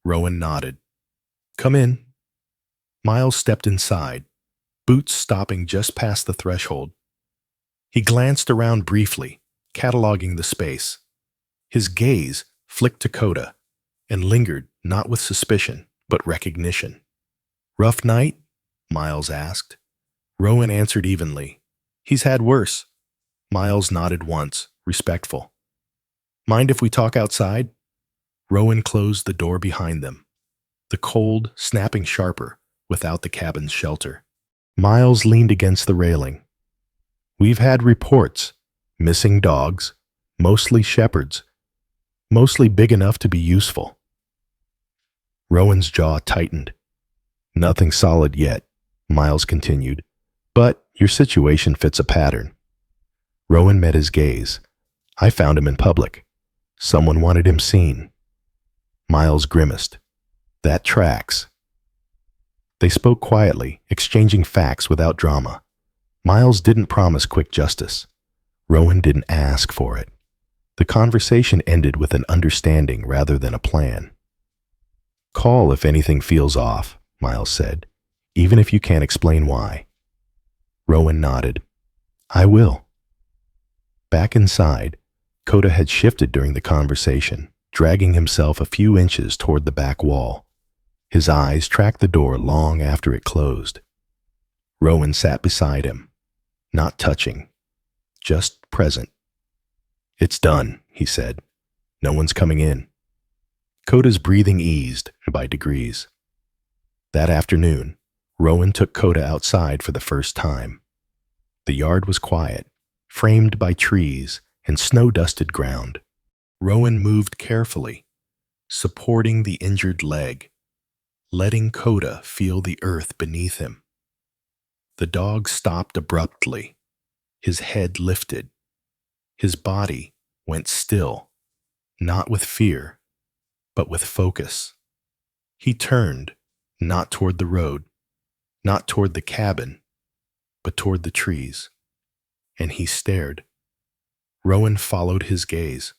Rowan nodded. "Come in." Miles stepped inside, boots stopping just past the threshold. He glanced around briefly, cataloging the space. His gaze flicked to Coda and lingered not with suspicion, but recognition. "Rough night?" Miles asked. Rowan answered evenly. "He's had worse." Miles nodded once, respectful. "Mind if we talk outside?" Rowan closed the door behind them, the cold snapping sharper without the cabin's shelter. Miles leaned against the railing. "We've had reports. Missing dogs, mostly shepherds, mostly big enough to be useful." Rowan's jaw tightened. "Nothing solid yet," Miles continued, "but your situation fits a pattern." Rowan met his gaze. "I found him in public. Someone wanted him seen." Miles grimaced. "That tracks." They spoke quietly, exchanging facts without drama. Miles didn't promise quick justice. Rowan didn't ask for it. The conversation ended with an understanding rather than a plan. "Call if anything feels off," Miles said, "even if you can't explain why." Rowan nodded. "I will." Back inside, Coda had shifted during the conversation, dragging himself a few inches toward the back wall. His eyes tracked the door long after it closed. Rowan sat beside him, not touching, just present. "It's done," he said. "No one's coming in." Coda's breathing eased by degrees. That afternoon, Rowan took Coda outside for the first time. The yard was quiet, framed by trees and snow-dusted ground. Rowan moved carefully, supporting the injured leg, letting Coda feel the earth beneath him. The dog stopped abruptly, his head lifted. His body went still, not with fear, but with focus. He turned, not toward the road, not toward the cabin, but toward the trees. And he stared. Rowan followed his gaze.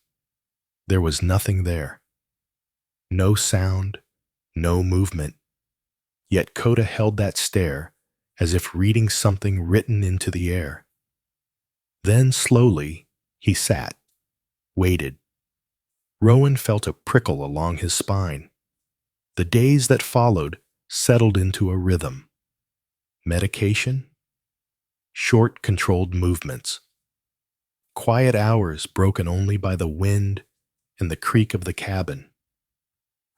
There was nothing there. No sound, no movement. Yet Coda held that stare as if reading something written into the air. Then slowly, he sat, waited. Rowan felt a prickle along his spine. The days that followed settled into a rhythm. Medication, short, controlled movements. Quiet hours broken only by the wind and the creak of the cabin.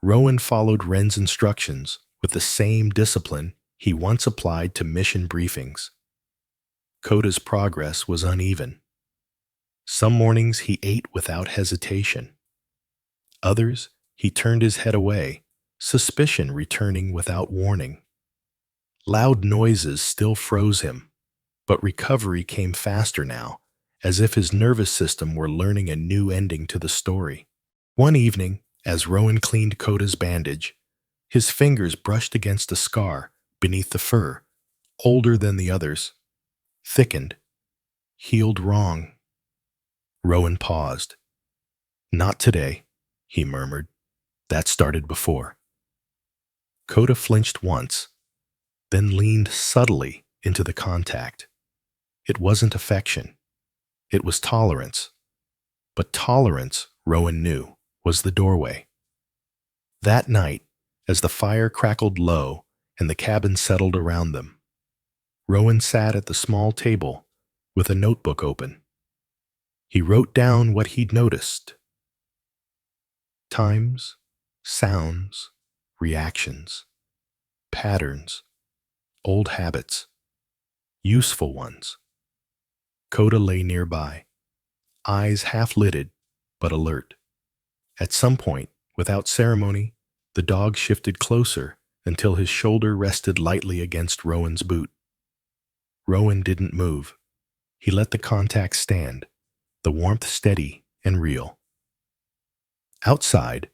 Rowan followed Wren's instructions with the same discipline he once applied to mission briefings. Coda's progress was uneven. Some mornings he ate without hesitation. Others, he turned his head away, suspicion returning without warning. Loud noises still froze him, but recovery came faster now, as if his nervous system were learning a new ending to the story. One evening, as Rowan cleaned Coda's bandage, his fingers brushed against a scar beneath the fur, older than the others, thickened, healed wrong. Rowan paused. "Not today," he murmured. "That started before." Coda flinched once, then leaned subtly into the contact. It wasn't affection. It was tolerance. But tolerance, Rowan knew, was the doorway. That night, as the fire crackled low and the cabin settled around them, Rowan sat at the small table with a notebook open. He wrote down what he'd noticed. Times, sounds, reactions, patterns, old habits, useful ones. Coda lay nearby, eyes half-lidded but alert. At some point, without ceremony, the dog shifted closer until his shoulder rested lightly against Rowan's boot. Rowan didn't move. He let the contact stand, the warmth steady and real. Outside,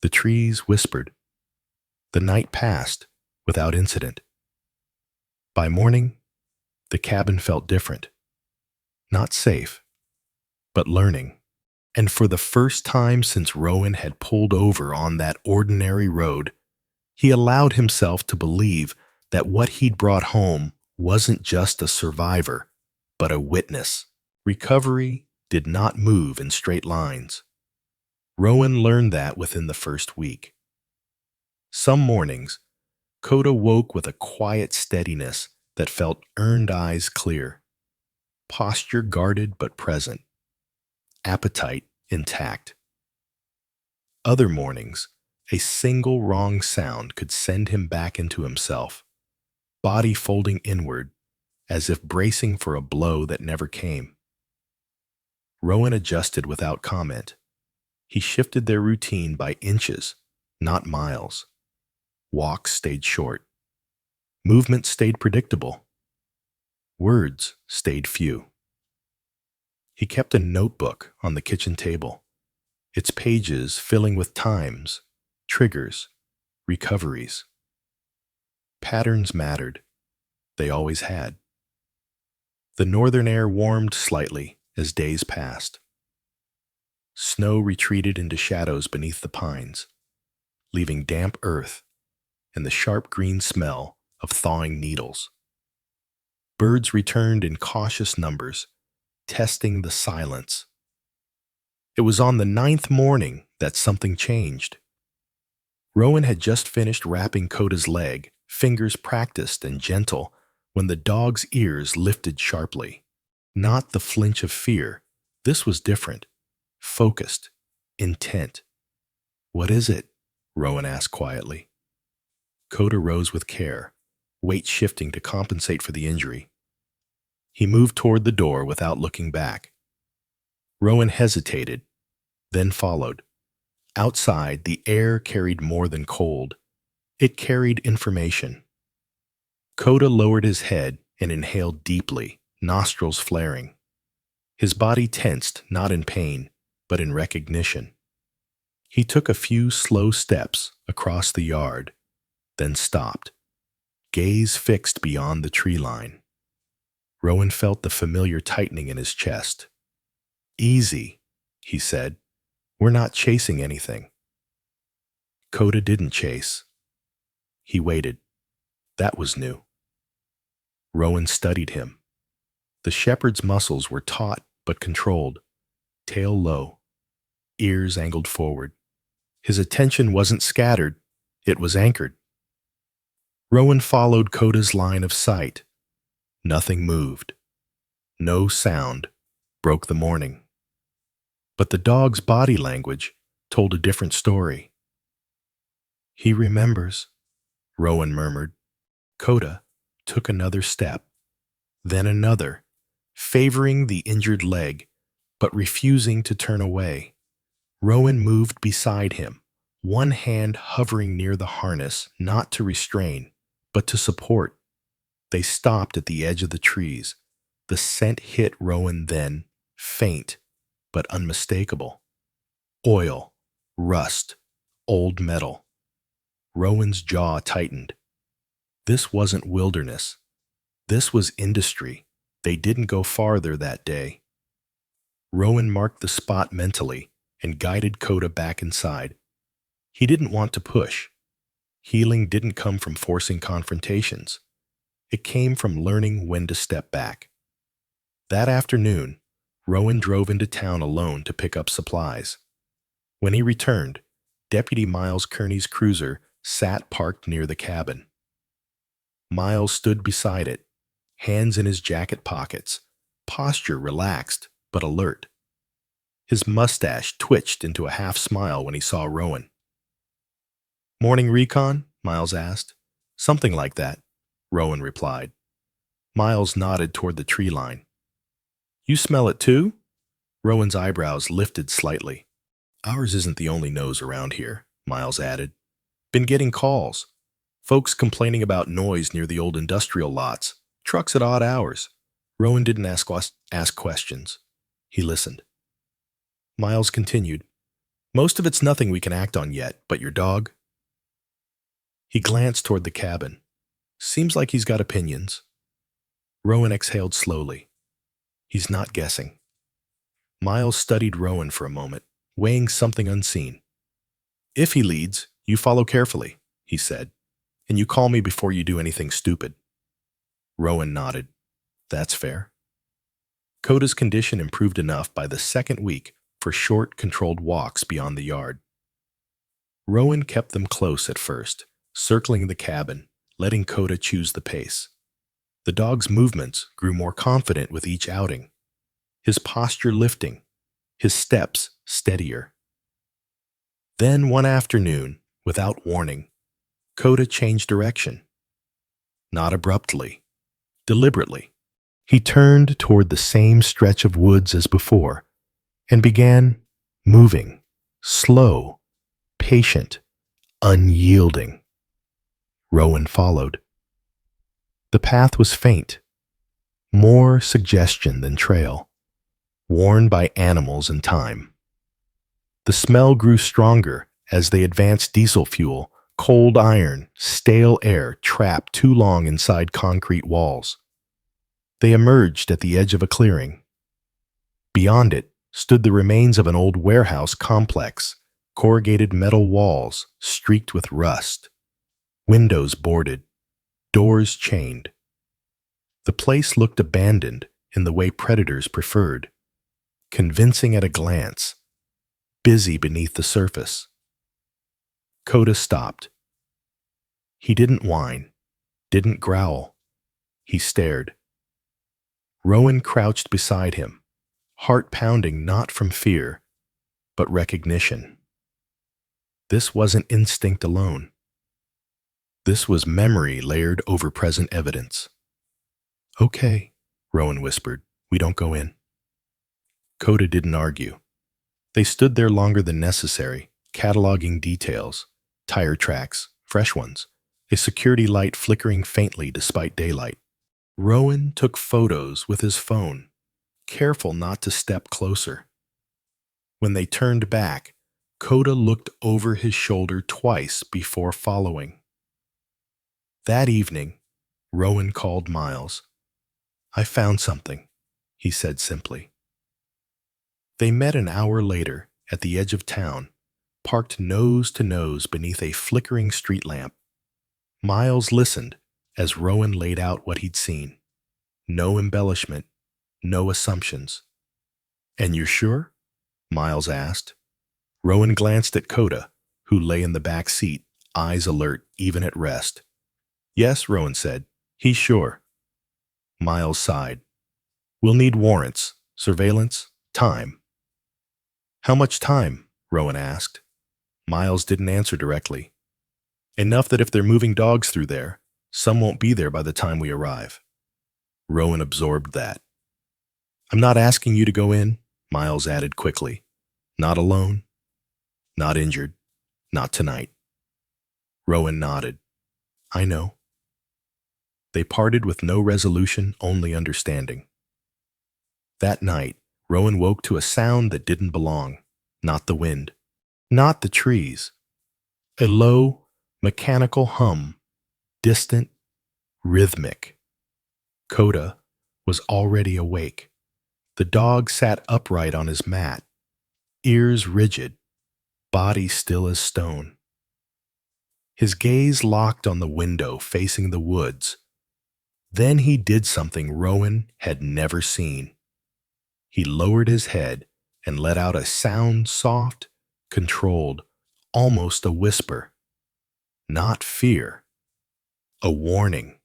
the trees whispered. The night passed without incident. By morning, the cabin felt different. Not safe, but learning. And for the first time since Rowan had pulled over on that ordinary road, he allowed himself to believe that what he'd brought home wasn't just a survivor, but a witness. Recovery did not move in straight lines. Rowan learned that within the first week. Some mornings, Coda woke with a quiet steadiness that felt earned eyes clear, posture guarded but present, appetite intact. Other mornings, a single wrong sound could send him back into himself, body folding inward, as if bracing for a blow that never came. Rowan adjusted without comment. He shifted their routine by inches, not miles. Walks stayed short. Movement stayed predictable. Words stayed few. He kept a notebook on the kitchen table, its pages filling with times, triggers, recoveries. Patterns mattered. They always had. The northern air warmed slightly as days passed. Snow retreated into shadows beneath the pines, leaving damp earth and the sharp green smell of thawing needles. Birds returned in cautious numbers, testing the silence. It was on the ninth morning that something changed. Rowan had just finished wrapping Coda's leg, fingers practiced and gentle, when the dog's ears lifted sharply. Not the flinch of fear. This was different. Focused. Intent. "What is it?" Rowan asked quietly. Coda rose with care, weight shifting to compensate for the injury. He moved toward the door without looking back. Rowan hesitated, then followed. Outside, the air carried more than cold. It carried information. Coda lowered his head and inhaled deeply, nostrils flaring. His body tensed, not in pain, but in recognition. He took a few slow steps across the yard, then stopped, gaze fixed beyond the tree line. Rowan felt the familiar tightening in his chest. "Easy," he said. "We're not chasing anything." Coda didn't chase. He waited. That was new. Rowan studied him. The shepherd's muscles were taut but controlled, tail low, ears angled forward. His attention wasn't scattered, it was anchored. Rowan followed Coda's line of sight. Nothing moved. No sound broke the morning. But the dog's body language told a different story. "He remembers," Rowan murmured. Coda took another step, then another, favoring the injured leg, but refusing to turn away. Rowan moved beside him, one hand hovering near the harness, not to restrain, but to support. They stopped at the edge of the trees. The scent hit Rowan then, faint, but unmistakable. Oil, rust, old metal. Rowan's jaw tightened. This wasn't wilderness. This was industry. They didn't go farther that day. Rowan marked the spot mentally and guided Coda back inside. He didn't want to push. Healing didn't come from forcing confrontations. It came from learning when to step back. That afternoon, Rowan drove into town alone to pick up supplies. When he returned, Deputy Miles Kearney's cruiser sat parked near the cabin. Miles stood beside it, hands in his jacket pockets, posture relaxed but alert. His mustache twitched into a half-smile when he saw Rowan. "Morning recon?" Miles asked. "Something like that," Rowan replied. Miles nodded toward the tree line. "You smell it too?" Rowan's eyebrows lifted slightly. "Ours isn't the only nose around here," Miles added. "Been getting calls. Folks complaining about noise near the old industrial lots, trucks at odd hours." Rowan didn't ask questions. He listened. Miles continued. "Most of it's nothing we can act on yet, but your dog?" He glanced toward the cabin. "Seems like he's got opinions." Rowan exhaled slowly. "He's not guessing." Miles studied Rowan for a moment, weighing something unseen. "If he leads, you follow carefully," he said, "and you call me before you do anything stupid." Rowan nodded. "That's fair." Coda's condition improved enough by the second week for short, controlled walks beyond the yard. Rowan kept them close at first, circling the cabin, letting Coda choose the pace. The dog's movements grew more confident with each outing, his posture lifting, his steps steadier. Then one afternoon, without warning, Coda changed direction. Not abruptly, deliberately. He turned toward the same stretch of woods as before and began moving, slow, patient, unyielding. Rowan followed. The path was faint, more suggestion than trail, worn by animals and time. The smell grew stronger as they advanced diesel fuel, cold iron, stale air trapped too long inside concrete walls. They emerged at the edge of a clearing. Beyond it, stood the remains of an old warehouse complex, corrugated metal walls streaked with rust, windows boarded, doors chained. The place looked abandoned in the way predators preferred, convincing at a glance, busy beneath the surface. Coda stopped. He didn't whine, didn't growl. He stared. Rowan crouched beside him, heart pounding not from fear, but recognition. This wasn't instinct alone. This was memory layered over present evidence. "Okay," Rowan whispered. "We don't go in." Coda didn't argue. They stood there longer than necessary, cataloging details, tire tracks, fresh ones, a security light flickering faintly despite daylight. Rowan took photos with his phone, careful not to step closer. When they turned back, Coda looked over his shoulder twice before following. That evening, Rowan called Miles. "I found something," he said simply. They met an hour later at the edge of town, parked nose to nose beneath a flickering street lamp. Miles listened as Rowan laid out what he'd seen. No embellishment, no assumptions. "And you're sure?" Miles asked. Rowan glanced at Coda, who lay in the back seat, eyes alert even at rest. "Yes," Rowan said. "He's sure." Miles sighed. "We'll need warrants, surveillance, time." "How much time?" Rowan asked. Miles didn't answer directly. "Enough that if they're moving dogs through there, some won't be there by the time we arrive." Rowan absorbed that. "I'm not asking you to go in," Miles added quickly. "Not alone, not injured, not tonight." Rowan nodded. "I know." They parted with no resolution, only understanding. That night, Rowan woke to a sound that didn't belong. Not the wind, not the trees. A low, mechanical hum, distant, rhythmic. Coda was already awake. The dog sat upright on his mat, ears rigid, body still as stone. His gaze locked on the window facing the woods. Then he did something Rowan had never seen. He lowered his head and let out a sound soft, controlled, almost a whisper. Not fear, a warning.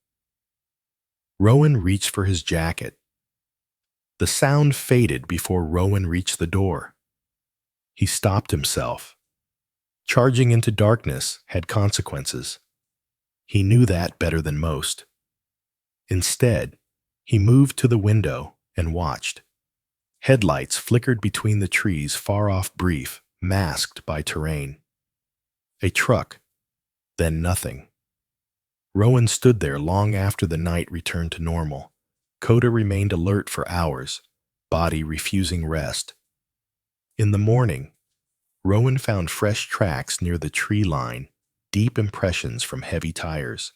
Rowan reached for his jacket. The sound faded before Rowan reached the door. He stopped himself. Charging into darkness had consequences. He knew that better than most. Instead, he moved to the window and watched. Headlights flickered between the trees far off, brief, masked by terrain. A truck, then nothing. Rowan stood there long after the night returned to normal. Coda remained alert for hours, body refusing rest. In the morning, Rowan found fresh tracks near the tree line, deep impressions from heavy tires.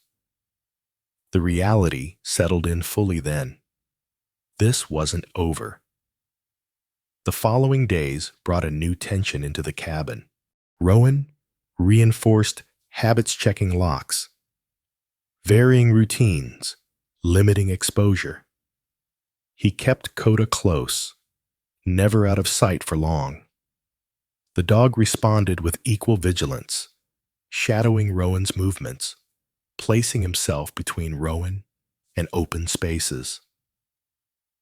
The reality settled in fully then. This wasn't over. The following days brought a new tension into the cabin. Rowan reinforced habits-checking locks, varying routines, limiting exposure. He kept Coda close, never out of sight for long. The dog responded with equal vigilance, shadowing Rowan's movements, placing himself between Rowan and open spaces.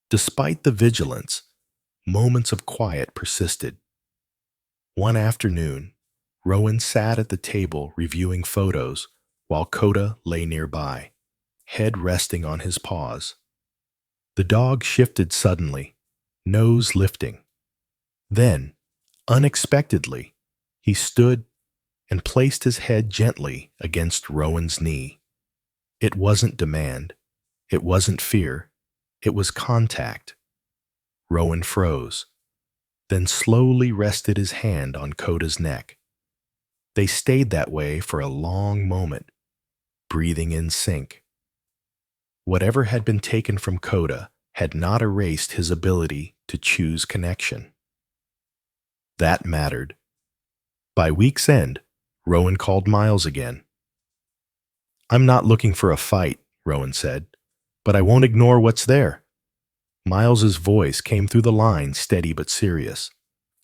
Despite the vigilance, moments of quiet persisted. One afternoon, Rowan sat at the table reviewing photos while Coda lay nearby, head resting on his paws. The dog shifted suddenly, nose lifting. Then, unexpectedly, he stood and placed his head gently against Rowan's knee. It wasn't demand. It wasn't fear. It was contact. Rowan froze, then slowly rested his hand on Coda's neck. They stayed that way for a long moment, breathing in sync. Whatever had been taken from Coda had not erased his ability to choose connection. That mattered. By week's end, Rowan called Miles again. "I'm not looking for a fight," Rowan said, "but I won't ignore what's there." Miles's voice came through the line, steady but serious.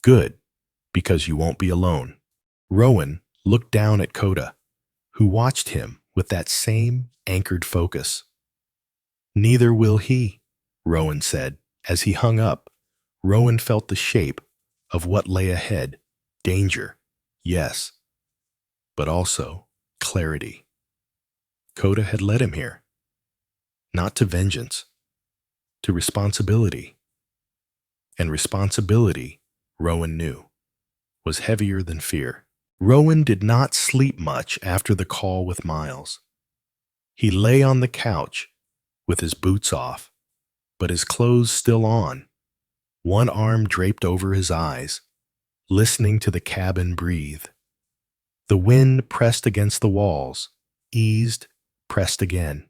"Good, because you won't be alone." Rowan looked down at Coda, who watched him with that same anchored focus. "Neither will he," Rowan said. As he hung up, Rowan felt the shape of what lay ahead. Danger, yes, but also clarity. Coda had led him here, not to vengeance, to responsibility. And responsibility, Rowan knew, was heavier than fear. Rowan did not sleep much after the call with Miles. He lay on the couch with his boots off, but his clothes still on, one arm draped over his eyes, listening to the cabin breathe. The wind pressed against the walls, eased, pressed again.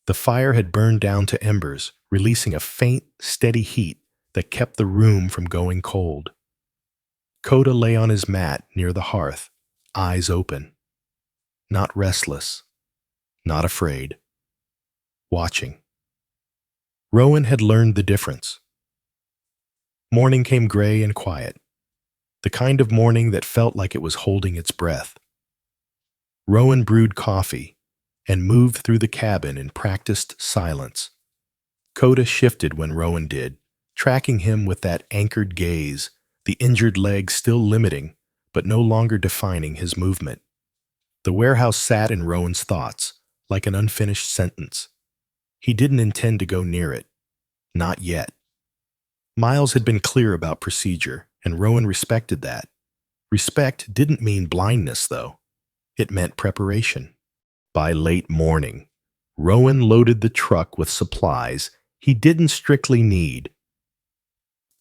The fire had burned down to embers, releasing a faint, steady heat that kept the room from going cold. Coda lay on his mat near the hearth, eyes open. Not restless, not afraid. Watching. Rowan had learned the difference. Morning came gray and quiet, the kind of morning that felt like it was holding its breath. Rowan brewed coffee and moved through the cabin in practiced silence. Coda shifted when Rowan did, tracking him with that anchored gaze, the injured leg still limiting, but no longer defining his movement. The warehouse sat in Rowan's thoughts, like an unfinished sentence. He didn't intend to go near it. Not yet. Miles had been clear about procedure, and Rowan respected that. Respect didn't mean blindness, though. It meant preparation. By late morning, Rowan loaded the truck with supplies he didn't strictly need.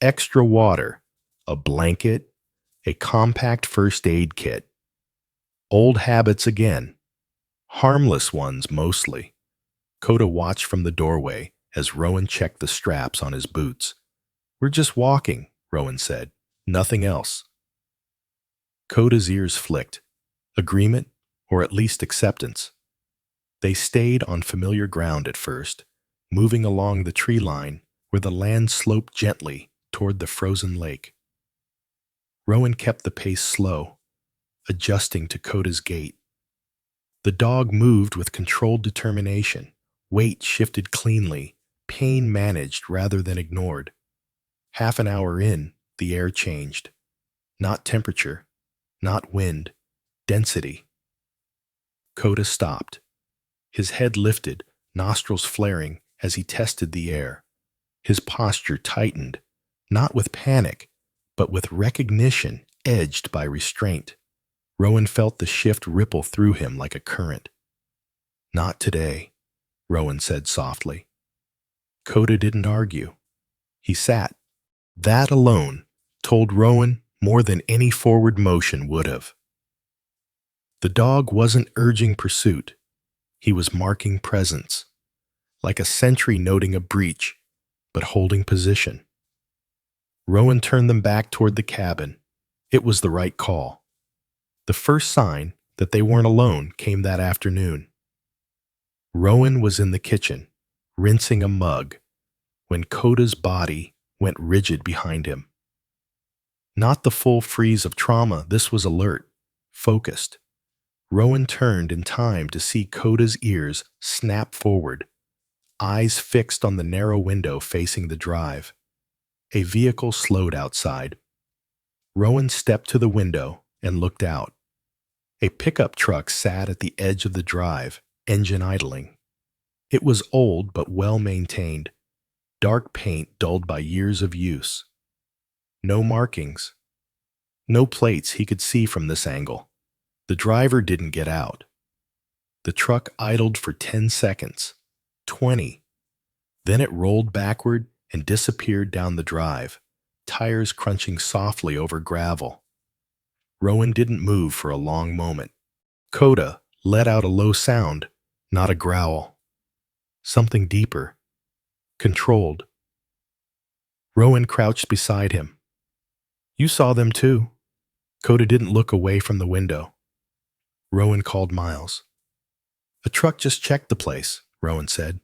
Extra water, a blanket, a compact first aid kit. Old habits again. Harmless ones mostly. Coda watched from the doorway as Rowan checked the straps on his boots. "We're just walking," Rowan said. "Nothing else." Coda's ears flicked. Agreement, or at least acceptance. They stayed on familiar ground at first, moving along the tree line where the land sloped gently toward the frozen lake. Rowan kept the pace slow, adjusting to Coda's gait. The dog moved with controlled determination. Weight shifted cleanly, pain managed rather than ignored. Half an hour in, the air changed. Not temperature, not wind, density. Coda stopped. His head lifted, nostrils flaring as he tested the air. His posture tightened, not with panic, but with recognition edged by restraint. Rowan felt the shift ripple through him like a current. "Not today," Rowan said softly. Coda didn't argue. He sat. That alone told Rowan more than any forward motion would have. The dog wasn't urging pursuit. He was marking presence, like a sentry noting a breach, but holding position. Rowan turned them back toward the cabin. It was the right call. The first sign that they weren't alone came that afternoon. Rowan was in the kitchen, rinsing a mug, when Coda's body went rigid behind him. Not the full freeze of trauma, this was alert, focused. Rowan turned in time to see Coda's ears snap forward, eyes fixed on the narrow window facing the drive. A vehicle slowed outside. Rowan stepped to the window and looked out. A pickup truck sat at the edge of the drive, engine idling. It was old but well maintained, dark paint dulled by years of use. No markings. No plates he could see from this angle. The driver didn't get out. The truck idled for 10 seconds, 20. Then it rolled backward and disappeared down the drive, tires crunching softly over gravel. Rowan didn't move for a long moment. Coda let out a low sound, not a growl. Something deeper, controlled. Rowan crouched beside him. You saw them too. Coda didn't look away from the window. Rowan called Miles. A truck just checked the place, Rowan said.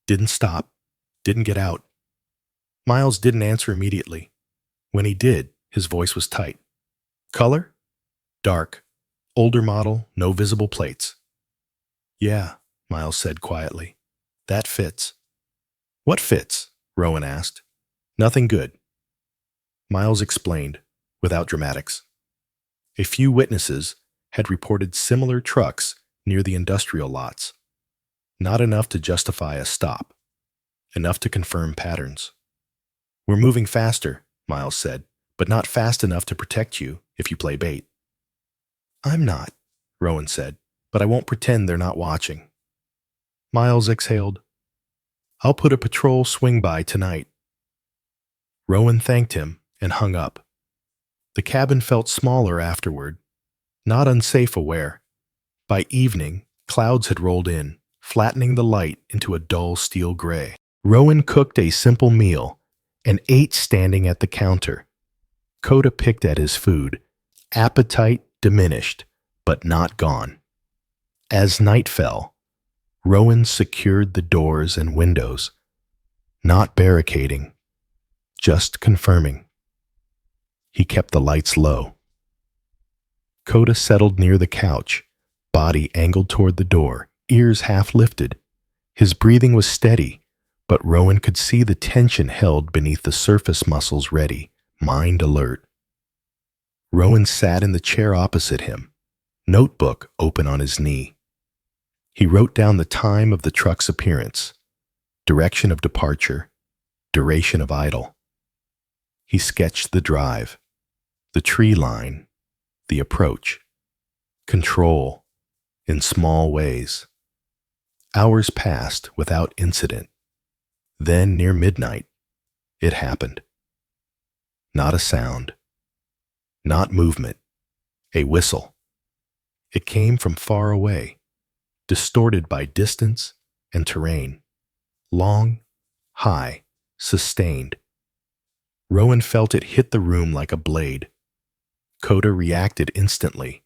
Didn't stop. Didn't get out. Miles didn't answer immediately. When he did, his voice was tight. Color? Dark. Older model, no visible plates. Yeah, Miles said quietly. That fits. What fits? Rowan asked. Nothing good. Miles explained, without dramatics. A few witnesses had reported similar trucks near the industrial lots. Not enough to justify a stop. Enough to confirm patterns. We're moving faster, Miles said, but not fast enough to protect you if you play bait. I'm not, Rowan said, but I won't pretend they're not watching. Miles exhaled. I'll put a patrol swing by tonight. Rowan thanked him and hung up. The cabin felt smaller afterward, not unsafe aware. By evening, clouds had rolled in, flattening the light into a dull steel gray. Rowan cooked a simple meal and ate standing at the counter. Coda picked at his food, appetite diminished, but not gone. As night fell, Rowan secured the doors and windows, not barricading, just confirming. He kept the lights low. Coda settled near the couch, body angled toward the door, ears half lifted. His breathing was steady, but Rowan could see the tension held beneath the surface muscles ready, mind alert. Rowan sat in the chair opposite him, notebook open on his knee. He wrote down the time of the truck's appearance, direction of departure, duration of idle. He sketched the drive, the tree line, the approach, control, in small ways. Hours passed without incident. Then, near midnight, it happened. Not a sound. Not movement. A whistle. It came from far away, distorted by distance and terrain. Long, high, sustained. Rowan felt it hit the room like a blade. Coda reacted instantly.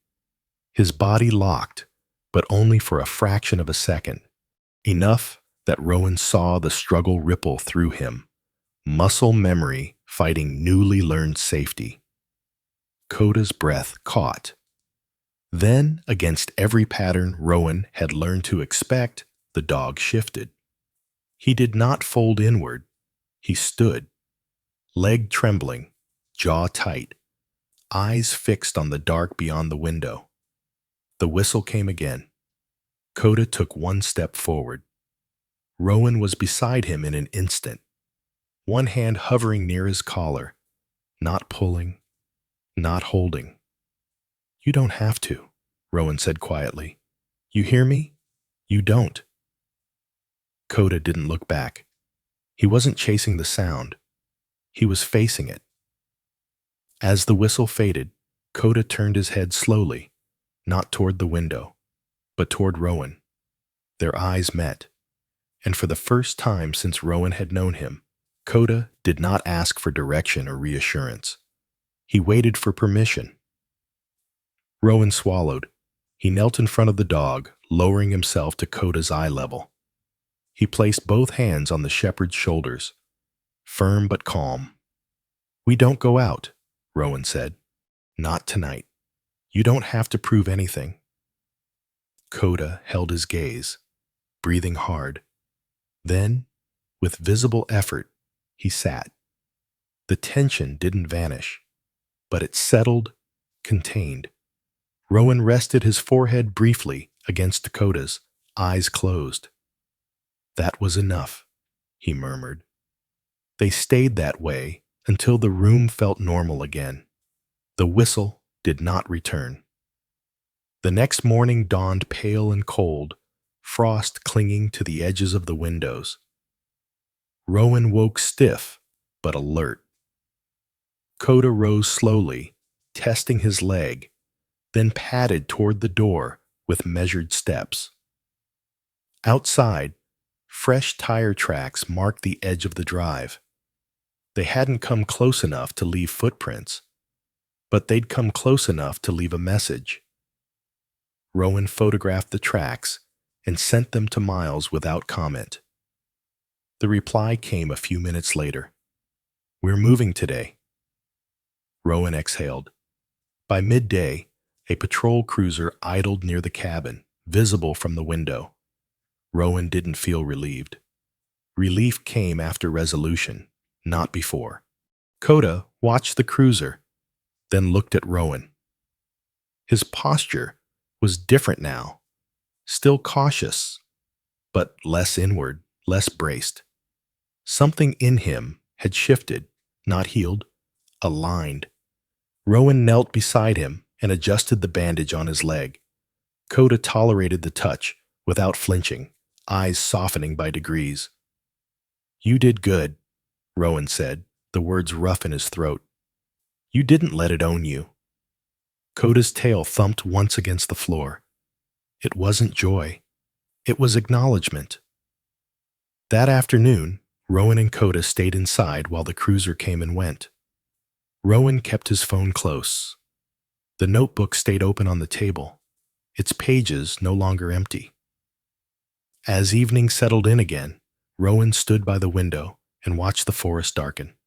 His body locked, but only for a fraction of a second. Enough that Rowan saw the struggle ripple through him. Muscle memory fighting newly learned safety. Coda's breath caught. Then, against every pattern Rowan had learned to expect, the dog shifted. He did not fold inward. He stood, leg trembling, jaw tight, eyes fixed on the dark beyond the window. The whistle came again. Coda took one step forward. Rowan was beside him in an instant, one hand hovering near his collar, not pulling, not holding. You don't have to, Rowan said quietly. You hear me? You don't. Coda didn't look back. He wasn't chasing the sound. He was facing it. As the whistle faded, Coda turned his head slowly, not toward the window, but toward Rowan. Their eyes met, and for the first time since Rowan had known him, Coda did not ask for direction or reassurance. He waited for permission. Rowan swallowed. He knelt in front of the dog, lowering himself to Coda's eye level. He placed both hands on the shepherd's shoulders, firm but calm. We don't go out, Rowan said. Not tonight. You don't have to prove anything. Coda held his gaze, breathing hard. Then, with visible effort, he sat. The tension didn't vanish, but it settled, contained. Rowan rested his forehead briefly against Coda's, eyes closed. That was enough, he murmured. They stayed that way until the room felt normal again. The whistle did not return. The next morning dawned pale and cold, frost clinging to the edges of the windows. Rowan woke stiff, but alert. Coda rose slowly, testing his leg, then padded toward the door with measured steps. Outside, fresh tire tracks marked the edge of the drive. They hadn't come close enough to leave footprints, but they'd come close enough to leave a message. Rowan photographed the tracks and sent them to Miles without comment. The reply came a few minutes later. "We're moving today." Rowan exhaled. By midday, a patrol cruiser idled near the cabin, visible from the window. Rowan didn't feel relieved. Relief came after resolution, not before. Coda watched the cruiser, then looked at Rowan. His posture was different now, still cautious, but less inward, less braced. Something in him had shifted, not healed, aligned. Rowan knelt beside him and adjusted the bandage on his leg. Coda tolerated the touch without flinching, eyes softening by degrees. "You did good," Rowan said, the words rough in his throat. "You didn't let it own you." Coda's tail thumped once against the floor. It wasn't joy. It was acknowledgement. That afternoon, Rowan and Coda stayed inside while the cruiser came and went. Rowan kept his phone close. The notebook stayed open on the table, its pages no longer empty. As evening settled in again, Rowan stood by the window and watched the forest darken.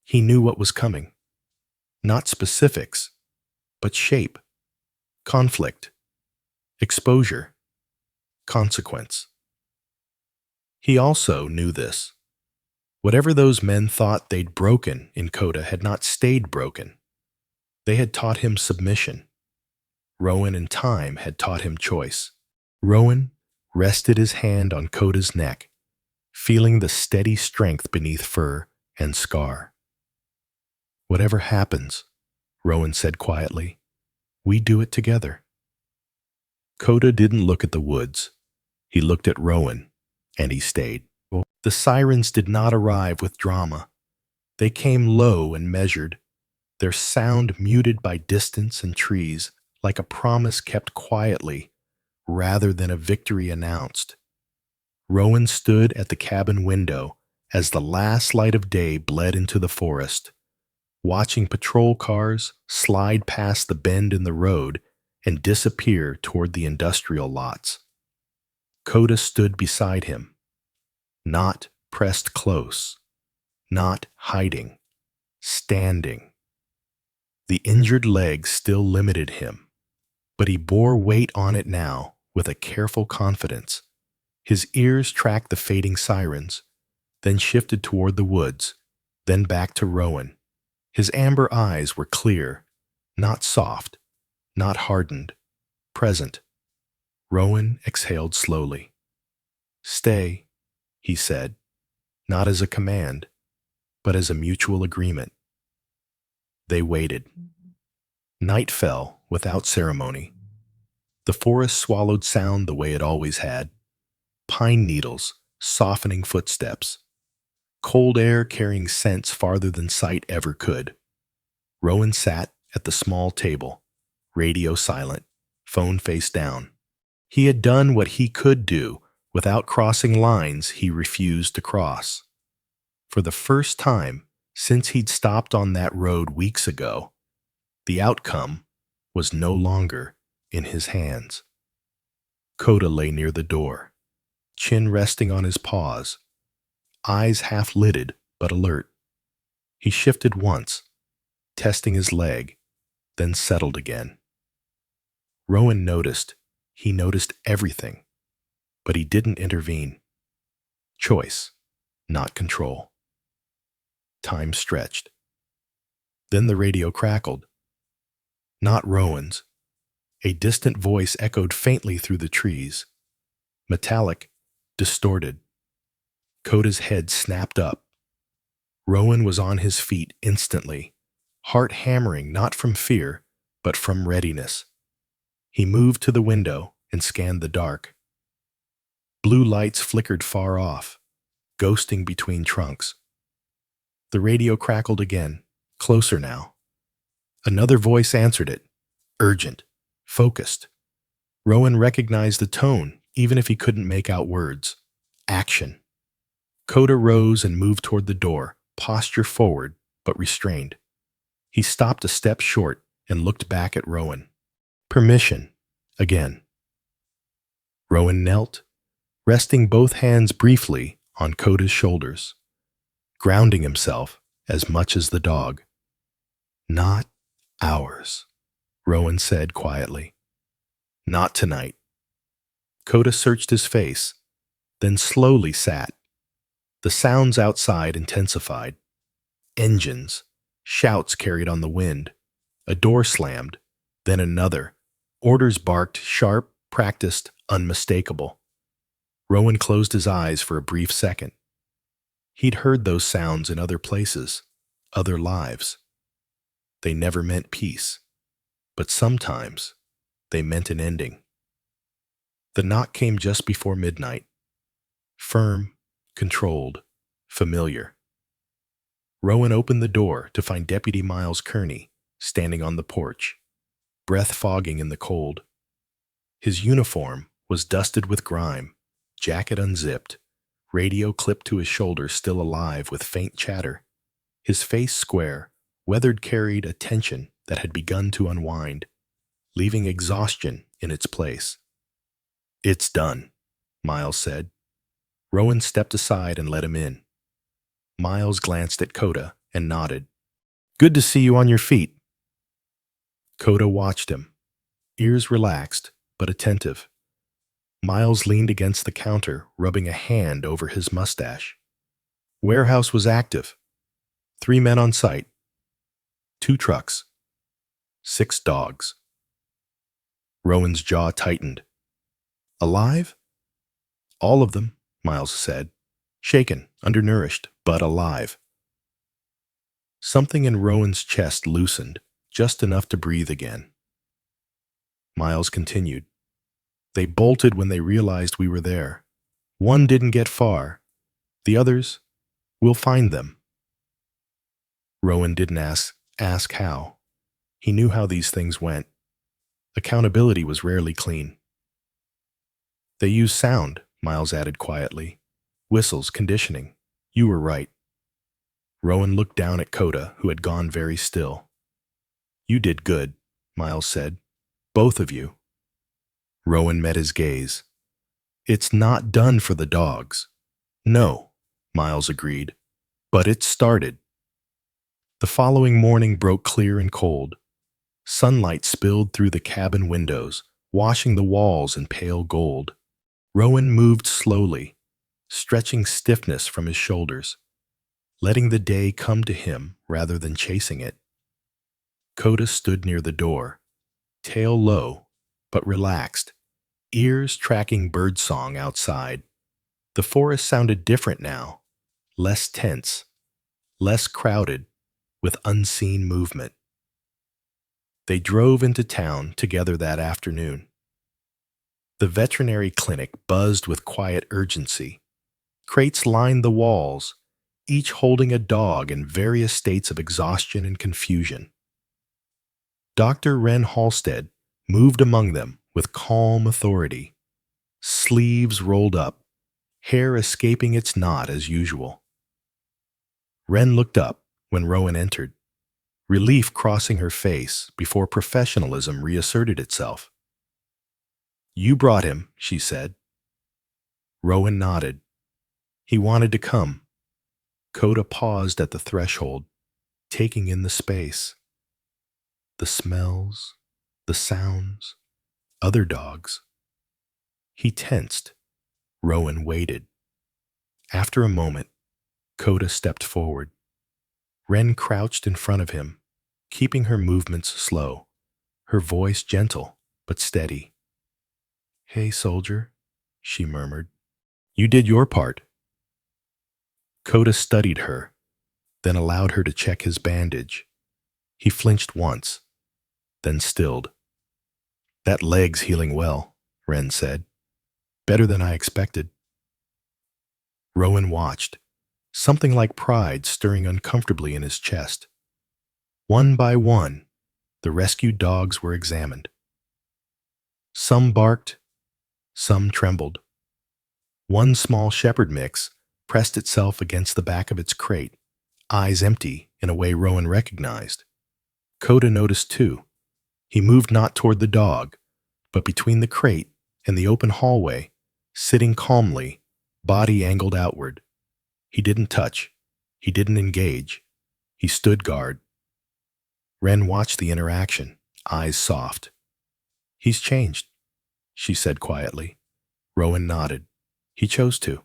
He knew what was coming. Not specifics, but shape, conflict, exposure, consequence. He also knew this. Whatever those men thought they'd broken in Coda had not stayed broken. They had taught him submission. Rowan and time had taught him choice. Rowan rested his hand on Coda's neck, feeling the steady strength beneath fur and scar. "Whatever happens," Rowan said quietly, "we do it together." Coda didn't look at the woods. He looked at Rowan, and he stayed. The sirens did not arrive with drama. They came low and measured, their sound muted by distance and trees, like a promise kept quietly rather than a victory announced. Rowan stood at the cabin window as the last light of day bled into the forest, watching patrol cars slide past the bend in the road and disappear toward the industrial lots. Coda stood beside him, not pressed close, not hiding, standing. The injured leg still limited him, but he bore weight on it now with a careful confidence. His ears tracked the fading sirens, then shifted toward the woods, then back to Rowan. His amber eyes were clear, not soft, not hardened, present. Rowan exhaled slowly. "Stay," he said, not as a command, but as a mutual agreement. They waited. Night fell without ceremony. The forest swallowed sound the way it always had. Pine needles softening footsteps. Cold air carrying scents farther than sight ever could. Rowan sat at the small table, radio silent, phone face down. He had done what he could do without crossing lines he refused to cross. For the first time since he'd stopped on that road weeks ago, the outcome was no longer in his hands. Coda lay near the door, chin resting on his paws, eyes half-lidded but alert. He shifted once, testing his leg, then settled again. Rowan noticed. He noticed everything, but he didn't intervene. Choice, not control. Time stretched. Then the radio crackled. Not Rowan's. A distant voice echoed faintly through the trees. Metallic, distorted. Coda's head snapped up. Rowan was on his feet instantly, heart hammering not from fear, but from readiness. He moved to the window and scanned the dark. Blue lights flickered far off, ghosting between trunks. The radio crackled again, closer now. Another voice answered it, urgent, focused. Rowan recognized the tone, even if he couldn't make out words. Action. Coda rose and moved toward the door, posture forward, but restrained. He stopped a step short and looked back at Rowan. Permission, again. Rowan knelt, resting both hands briefly on Coda's shoulders, grounding himself as much as the dog. Not ours, Rowan said quietly. Not tonight. Coda searched his face, then slowly sat. The sounds outside intensified. Engines, shouts carried on the wind. A door slammed, then another. Orders barked, sharp, practiced, unmistakable. Rowan closed his eyes for a brief second. He'd heard those sounds in other places, other lives. They never meant peace, but sometimes they meant an ending. The knock came just before midnight. Firm, controlled, familiar. Rowan opened the door to find Deputy Miles Kearney standing on the porch, breath fogging in the cold. His uniform was dusted with grime, jacket unzipped, radio clipped to his shoulder still alive with faint chatter. His face square, weathered carried a tension that had begun to unwind, leaving exhaustion in its place. It's done, Miles said. Rowan stepped aside and let him in. Miles glanced at Coda and nodded. Good to see you on your feet. Coda watched him, ears relaxed but attentive. Miles leaned against the counter, rubbing a hand over his mustache. Warehouse was active. 3 men on site. 2 trucks. 6 dogs. Rowan's jaw tightened. Alive? All of them, Miles said. Shaken, undernourished, but alive. Something in Rowan's chest loosened, just enough to breathe again. Miles continued. They bolted when they realized we were there. 1 didn't get far. The others, we'll find them. Rowan didn't ask how. He knew how these things went. Accountability was rarely clean. They use sound, Miles added quietly. Whistles, conditioning. You were right. Rowan looked down at Coda, who had gone very still. You did good, Miles said. Both of you. Rowan met his gaze. It's not done for the dogs. No, Miles agreed. But it started. The following morning broke clear and cold. Sunlight spilled through the cabin windows, washing the walls in pale gold. Rowan moved slowly, stretching stiffness from his shoulders, letting the day come to him rather than chasing it. Coda stood near the door, tail low, but relaxed, ears tracking birdsong outside. The forest sounded different now, less tense, less crowded, with unseen movement. They drove into town together that afternoon. The veterinary clinic buzzed with quiet urgency. Crates lined the walls, each holding a dog in various states of exhaustion and confusion. Dr. Wren Halstead moved among them with calm authority, sleeves rolled up, hair escaping its knot as usual. Wren looked up when Rowan entered, relief crossing her face before professionalism reasserted itself. You brought him, she said. Rowan nodded. He wanted to come. Coda paused at the threshold, taking in the space. The smells, the sounds, other dogs. He tensed. Rowan waited. After a moment, Coda stepped forward. Wren crouched in front of him, keeping her movements slow, her voice gentle but steady. Hey, soldier, she murmured. You did your part. Coda studied her, then allowed her to check his bandage. He flinched once, then stilled. That leg's healing well, Wren said. Better than I expected. Rowan watched, something like pride stirring uncomfortably in his chest. One by one, the rescued dogs were examined. Some barked, some trembled. One small shepherd mix pressed itself against the back of its crate, eyes empty in a way Rowan recognized. Coda noticed too. He moved not toward the dog, but between the crate and the open hallway, sitting calmly, body angled outward. He didn't touch. He didn't engage. He stood guard. Wren watched the interaction, eyes soft. "He's changed," she said quietly. Rowan nodded. He chose to.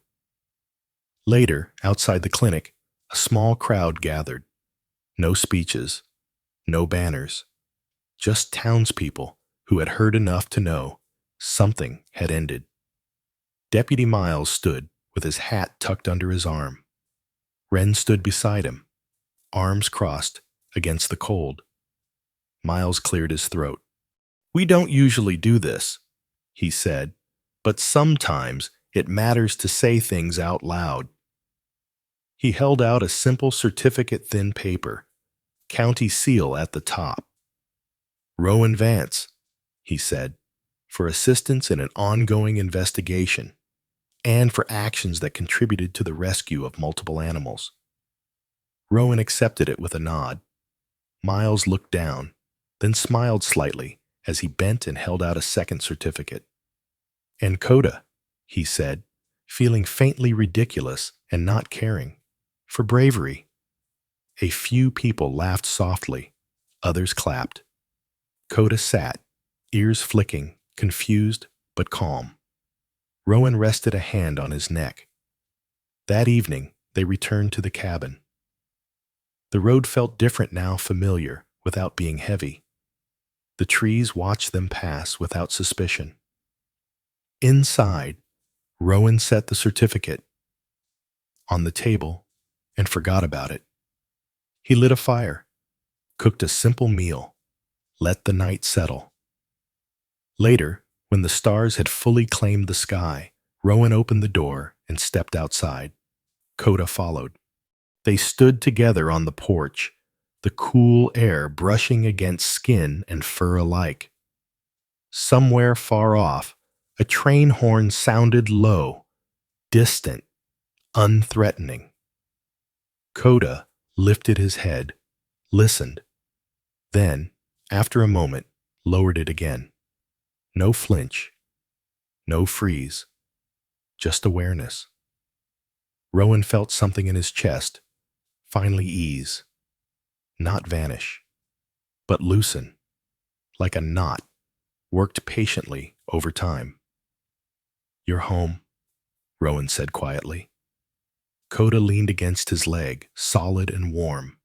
Later, outside the clinic, a small crowd gathered. No speeches, no banners, just townspeople who had heard enough to know something had ended. Deputy Miles stood with his hat tucked under his arm. Wren stood beside him, arms crossed against the cold. Miles cleared his throat. "We don't usually do this," he said, "but sometimes it matters to say things out loud." He held out a simple certificate-thin paper, county seal at the top. "Rowan Vance," he said, "for assistance in an ongoing investigation and for actions that contributed to the rescue of multiple animals." Rowan accepted it with a nod. Miles looked down, then smiled slightly as he bent and held out a second certificate. "And Coda," he said, feeling faintly ridiculous and not caring, "for bravery." A few people laughed softly, others clapped. Coda sat, ears flicking, confused but calm. Rowan rested a hand on his neck. That evening, they returned to the cabin. The road felt different now, familiar, without being heavy. The trees watched them pass without suspicion. Inside, Rowan set the certificate on the table and forgot about it. He lit a fire, cooked a simple meal, let the night settle. Later, when the stars had fully claimed the sky, Rowan opened the door and stepped outside. Coda followed. They stood together on the porch, the cool air brushing against skin and fur alike. Somewhere far off, a train horn sounded low, distant, unthreatening. Coda lifted his head, listened, then, after a moment, lowered it again. No flinch, no freeze, just awareness. Rowan felt something in his chest finally ease, not vanish, but loosen, like a knot worked patiently over time. "You're home," Rowan said quietly. Coda leaned against his leg, solid and warm.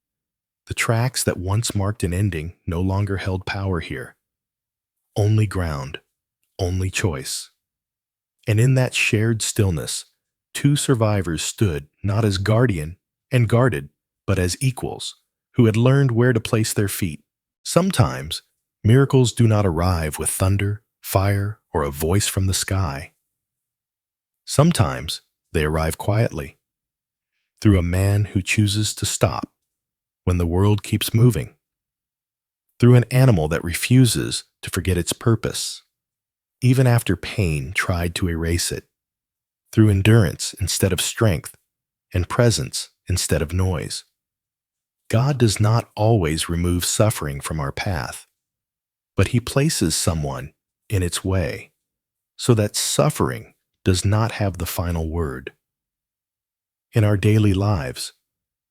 The tracks that once marked an ending no longer held power here. Only ground, only choice. And in that shared stillness, two survivors stood not as guardian and guarded, but as equals, who had learned where to place their feet. Sometimes, miracles do not arrive with thunder, fire, or a voice from the sky. Sometimes, they arrive quietly, through a man who chooses to stop when the world keeps moving, through an animal that refuses to forget its purpose, even after pain tried to erase it, through endurance instead of strength, and presence instead of noise. God does not always remove suffering from our path, but He places someone in its way so that suffering does not have the final word. In our daily lives,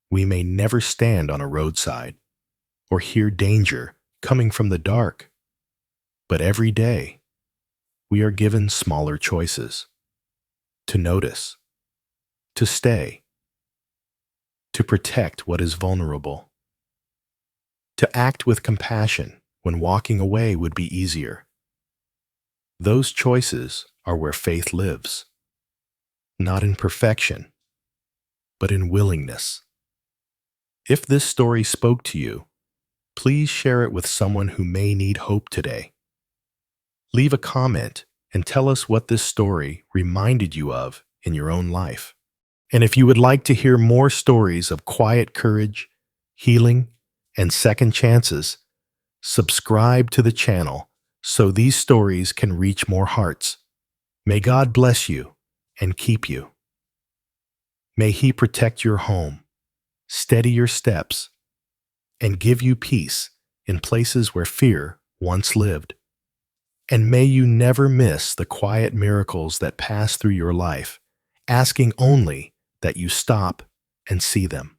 we may never stand on a roadside or hear danger coming from the dark, but every day we are given smaller choices: to notice, to stay, to protect what is vulnerable, to act with compassion when walking away would be easier. Those choices are where faith lives, not in perfection, but in willingness. If this story spoke to you, please share it with someone who may need hope today. Leave a comment and tell us what this story reminded you of in your own life. And if you would like to hear more stories of quiet courage, healing, and second chances, subscribe to the channel so these stories can reach more hearts. May God bless you and keep you. May He protect your home, steady your steps, and give you peace in places where fear once lived. And may you never miss the quiet miracles that pass through your life, asking only that you stop and see them.